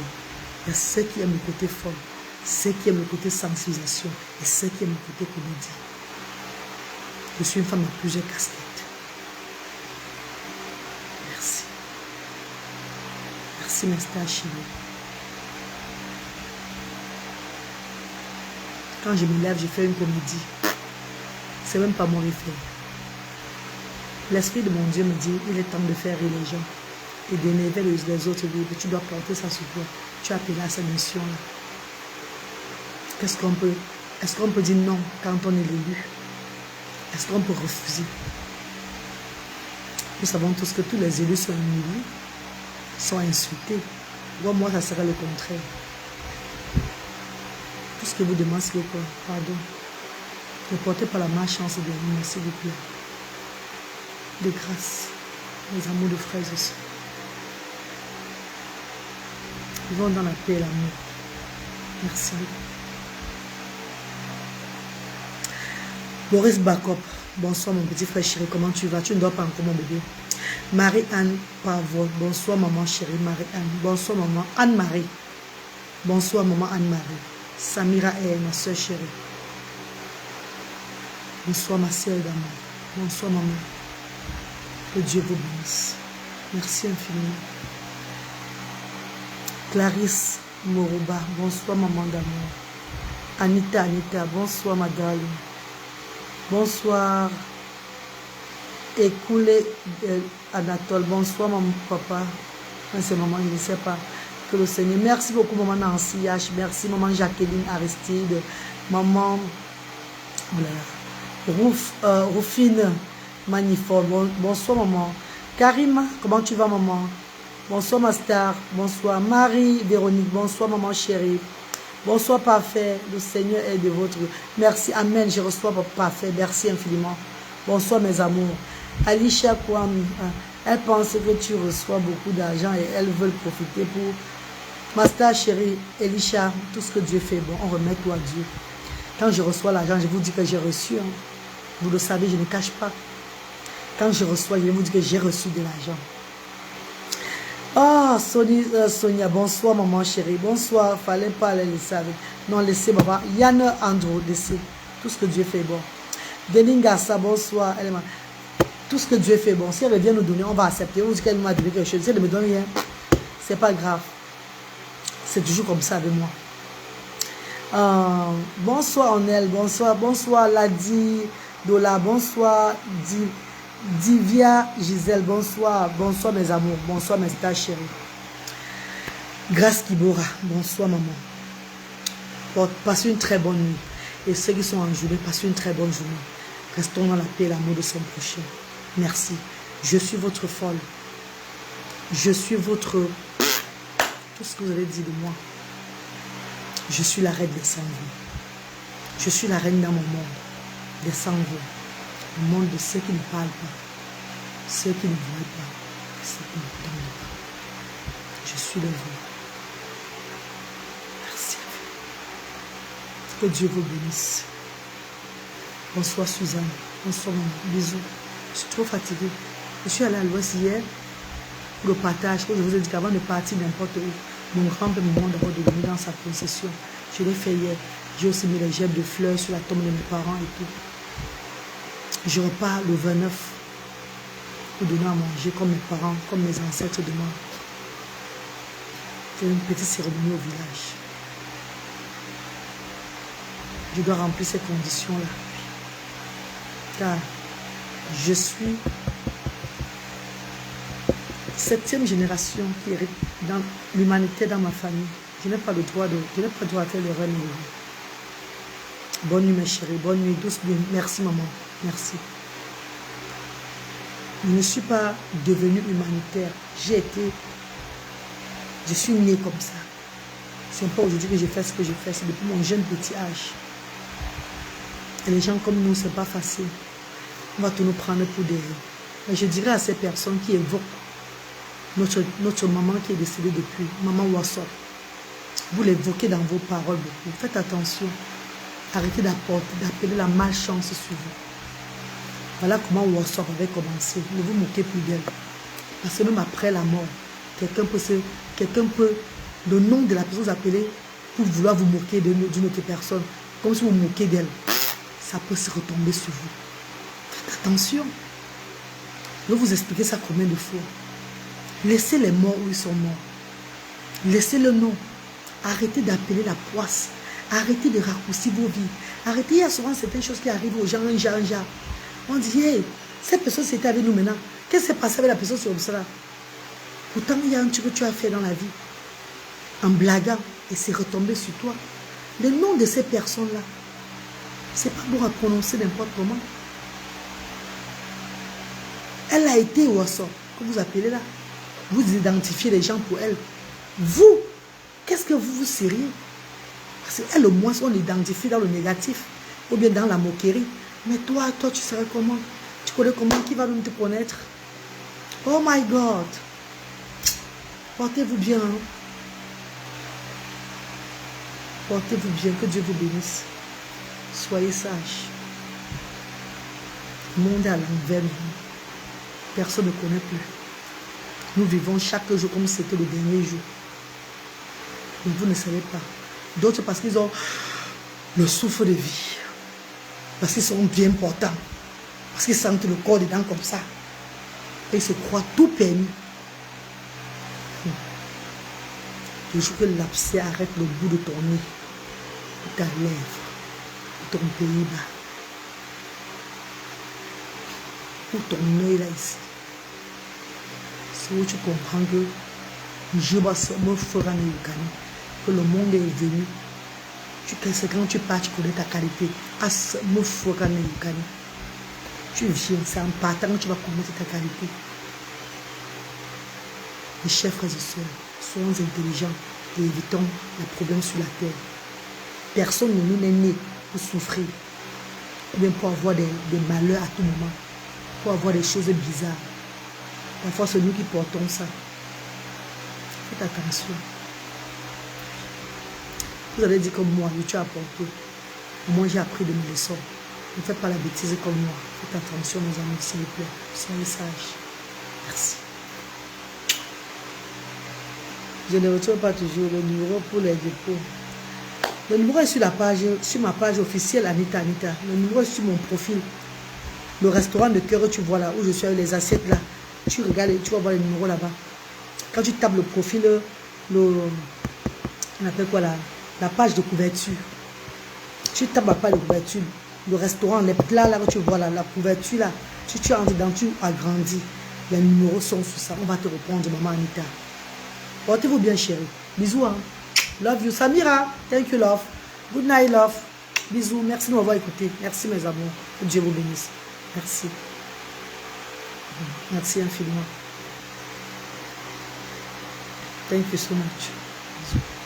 Il y a ceux qui aiment le côté folle, ceux qui aiment le côté sensibilisation et ceux qui aiment le côté comédie. Je suis une femme à plusieurs casquettes. Merci. Merci, mes stars chéris. Quand je me lève, je fais une comédie. C'est même pas mon effet. L'Esprit de mon Dieu me dit, il est temps de faire rire les gens et d'énerver les autres libres. Tu dois porter ça sur toi. Tu as appelé à cette mission-là. Est-ce qu'on peut dire non quand on est l'élu? Est-ce qu'on peut refuser? Nous savons tous que tous les élus sont humiliés, sont insultés. Moi, ça serait le contraire. Tout ce que vous demandez, c'est quoi? Pardon. Ne portez pas la malchance de nous, s'il vous plaît. De grâce, les amours de frères aussi. Vivons dans la paix et l'amour. Merci. Boris Bakop, bonsoir mon petit frère chéri, comment tu vas? Tu ne dors pas encore mon bébé. Marie-Anne Pavot, bonsoir maman chérie, Marie-Anne. Bonsoir maman Anne-Marie. Bonsoir maman Anne-Marie. Samira est ma soeur chérie. Bonsoir ma soeur d'amour. Bonsoir maman. Que Dieu vous bénisse. Merci infiniment. Clarisse Moroba, bonsoir maman d'amour. Anita, bonsoir ma darling. Bonsoir. Écoulé Anatole, bonsoir mon papa. C'est maman, je ne sais pas. Que le Seigneur. Merci beaucoup maman Nancy H. Merci maman Jacqueline Aristide. Maman Rufine Magnifique. Bonsoir maman. Karima, comment tu vas maman? Bonsoir ma star. Bonsoir Marie, Véronique. Bonsoir maman chérie. Bonsoir parfait. Le Seigneur est de votre... Merci. Amen. Je reçois parfait. Merci infiniment. Bonsoir mes amours. Alicia Kwame. Elle pense que tu reçois beaucoup d'argent et elles veulent profiter pour... Ma star chérie, Elisha, tout ce que Dieu fait, bon, on remet tout à Dieu. Quand je reçois l'argent, je vous dis que j'ai reçu. Hein. Vous le savez, je ne cache pas. Quand je reçois, je vais vous dire que j'ai reçu de l'argent. Ah, Sonia, bonsoir maman chérie. Bonsoir, fallait pas aller laisser avec. Non, laissez maman. Yann Andro, laissez. Tout ce que Dieu fait, bon. Deningasa, bonsoir. Elle tout ce que Dieu fait, bon. Si elle vient nous donner, on va accepter. Vous dites qu'elle m'a donné quelque chose. Si elle ne me donne rien, c'est pas grave. C'est toujours comme ça avec moi. Bonsoir Onel, bonsoir Ladi Dola, bonsoir Divia Gisèle, bonsoir mes amours, bonsoir mes stars chéris. Grâce Kibora, bonsoir maman. Passez une très bonne nuit. Et ceux qui sont en journée, passez une très bonne journée. Restons dans la paix et l'amour de son prochain. Merci. Je suis votre folle. Je suis votre... Tout ce que vous avez dit de moi. Je suis la reine des sans-voix. Je suis la reine dans mon monde. Des sans-voix. Le monde de ceux qui ne parlent pas. Ceux qui ne voient pas. Ceux qui n'entendent pas. Je suis le vous. Merci à vous. Que Dieu vous bénisse. Bonsoir Suzanne. Bonsoir maman. Bisous. Je suis trop fatiguée. Je suis allée à l'ouest hier. Pour le partage, que je vous ai dit qu'avant de partir n'importe où, mon grand-père me demande d'abord de venir dans sa possession. Je l'ai fait hier. J'ai aussi mis les gemmes de fleurs sur la tombe de mes parents et tout. Je repars le 29 pour donner à manger comme mes parents, comme mes ancêtres demandent. C'est une petite cérémonie au village. Je dois remplir ces conditions-là. Car je suis 7e génération qui hérite dans l'humanité dans ma famille. Je n'ai pas le droit de... Je n'ai pas le droit de faire le reine. Bonne nuit mes chéris, bonne nuit, douce nuit. Merci maman, merci. Je ne suis pas devenue humanitaire. Je suis née comme ça. Ce n'est pas aujourd'hui que je fais ce que je fais, c'est depuis mon jeune petit âge. Et les gens comme nous, c'est pas facile. On va tout nous prendre pour des... Mais je dirais à ces personnes qui évoquent notre maman qui est décédée depuis, maman Wassop, vous l'évoquez dans vos paroles beaucoup. Faites attention. Arrêtez d'appeler la malchance sur vous. Voilà comment Wassop avait commencé. Ne vous moquez plus d'elle. Parce que même après la mort, quelqu'un peut, le nom de la personne vous appeler pour vouloir vous moquer d'une autre personne. Comme si vous vous moquez d'elle. Ça peut se retomber sur vous. Faites attention. Je vais vous expliquer ça combien de fois. Laissez les morts où ils sont morts. Laissez le nom. Arrêtez d'appeler la poisse. Arrêtez de raccourcir vos vies. Arrêtez, il y a souvent certaines choses qui arrivent aux gens, un genre. On dit, hey, cette personne c'était avec nous maintenant. Qu'est-ce qui s'est passé avec la personne sur cela? Pourtant, il y a un truc que tu as fait dans la vie. En blaguant, et c'est retombé sur toi. Le nom de ces personnes-là, c'est pas bon à prononcer n'importe comment. Elle a été au sort, que vous appelez là. Vous identifiez les gens pour elle. Vous, qu'est-ce que vous vous seriez? Parce qu'elle, au moins, on l'identifie dans le négatif ou bien dans la moquerie. Mais toi, tu serais comment? Tu connais comment? Qui va même te connaître? Oh my God! Portez-vous bien. Hein? Portez-vous bien. Que Dieu vous bénisse. Soyez sages. Le monde est à l'envers. Personne ne connaît plus. Nous vivons chaque jour comme si c'était le dernier jour. Mais vous ne savez pas. D'autres parce qu'ils ont le souffle de vie. Parce qu'ils sont bien portants. Parce qu'ils sentent le corps dedans comme ça. Et ils se croient tout permis. Le jour que l'abcès arrête le bout de ton nez, de ta lèvre, de ton pays bas, ou ton œil là ici, c'est où tu comprends que je me fera que le monde est venu. C'est quand tu pars, tu connais ta qualité. Tu viens, c'est en partant que tu vas connaître ta qualité. Mes chers frères et sœurs, soyons intelligents et évitons les problèmes sur la terre. Personne ne nous est né pour souffrir, ou bien pour avoir des malheurs à tout moment, pour avoir des choses bizarres. Parfois, c'est nous qui portons ça. Faites attention. Vous allez dire comme moi, tu as apporté. Moi, j'ai appris de mes leçons. Ne faites pas la bêtise comme moi. Faites attention, mes amis, s'il vous plaît. Soyez sages. Merci. Je ne retrouve pas toujours le numéro pour les dépôts. Le numéro est sur la page, sur ma page officielle Anita. Le numéro est sur mon profil. Le restaurant de cœur, tu vois là, où je suis avec les assiettes là. Tu regardes et tu vas voir le numéro là-bas. Quand tu tapes le profil, on appelle quoi la page de couverture. Tu tapes la page de couverture. Le restaurant, les plats là que tu vois là, la couverture là. Si tu entres dans, tu agrandis. Les numéros sont sur ça. On va te répondre, maman Anita. Portez-vous bien, chérie. Bisous, hein. Love you. Samira, thank you, love. Good night, love. Bisous. Merci de m'avoir écouté. Merci, mes amours. Que Dieu vous bénisse. Merci. Merci infiniment. Thank you so much. Bisous.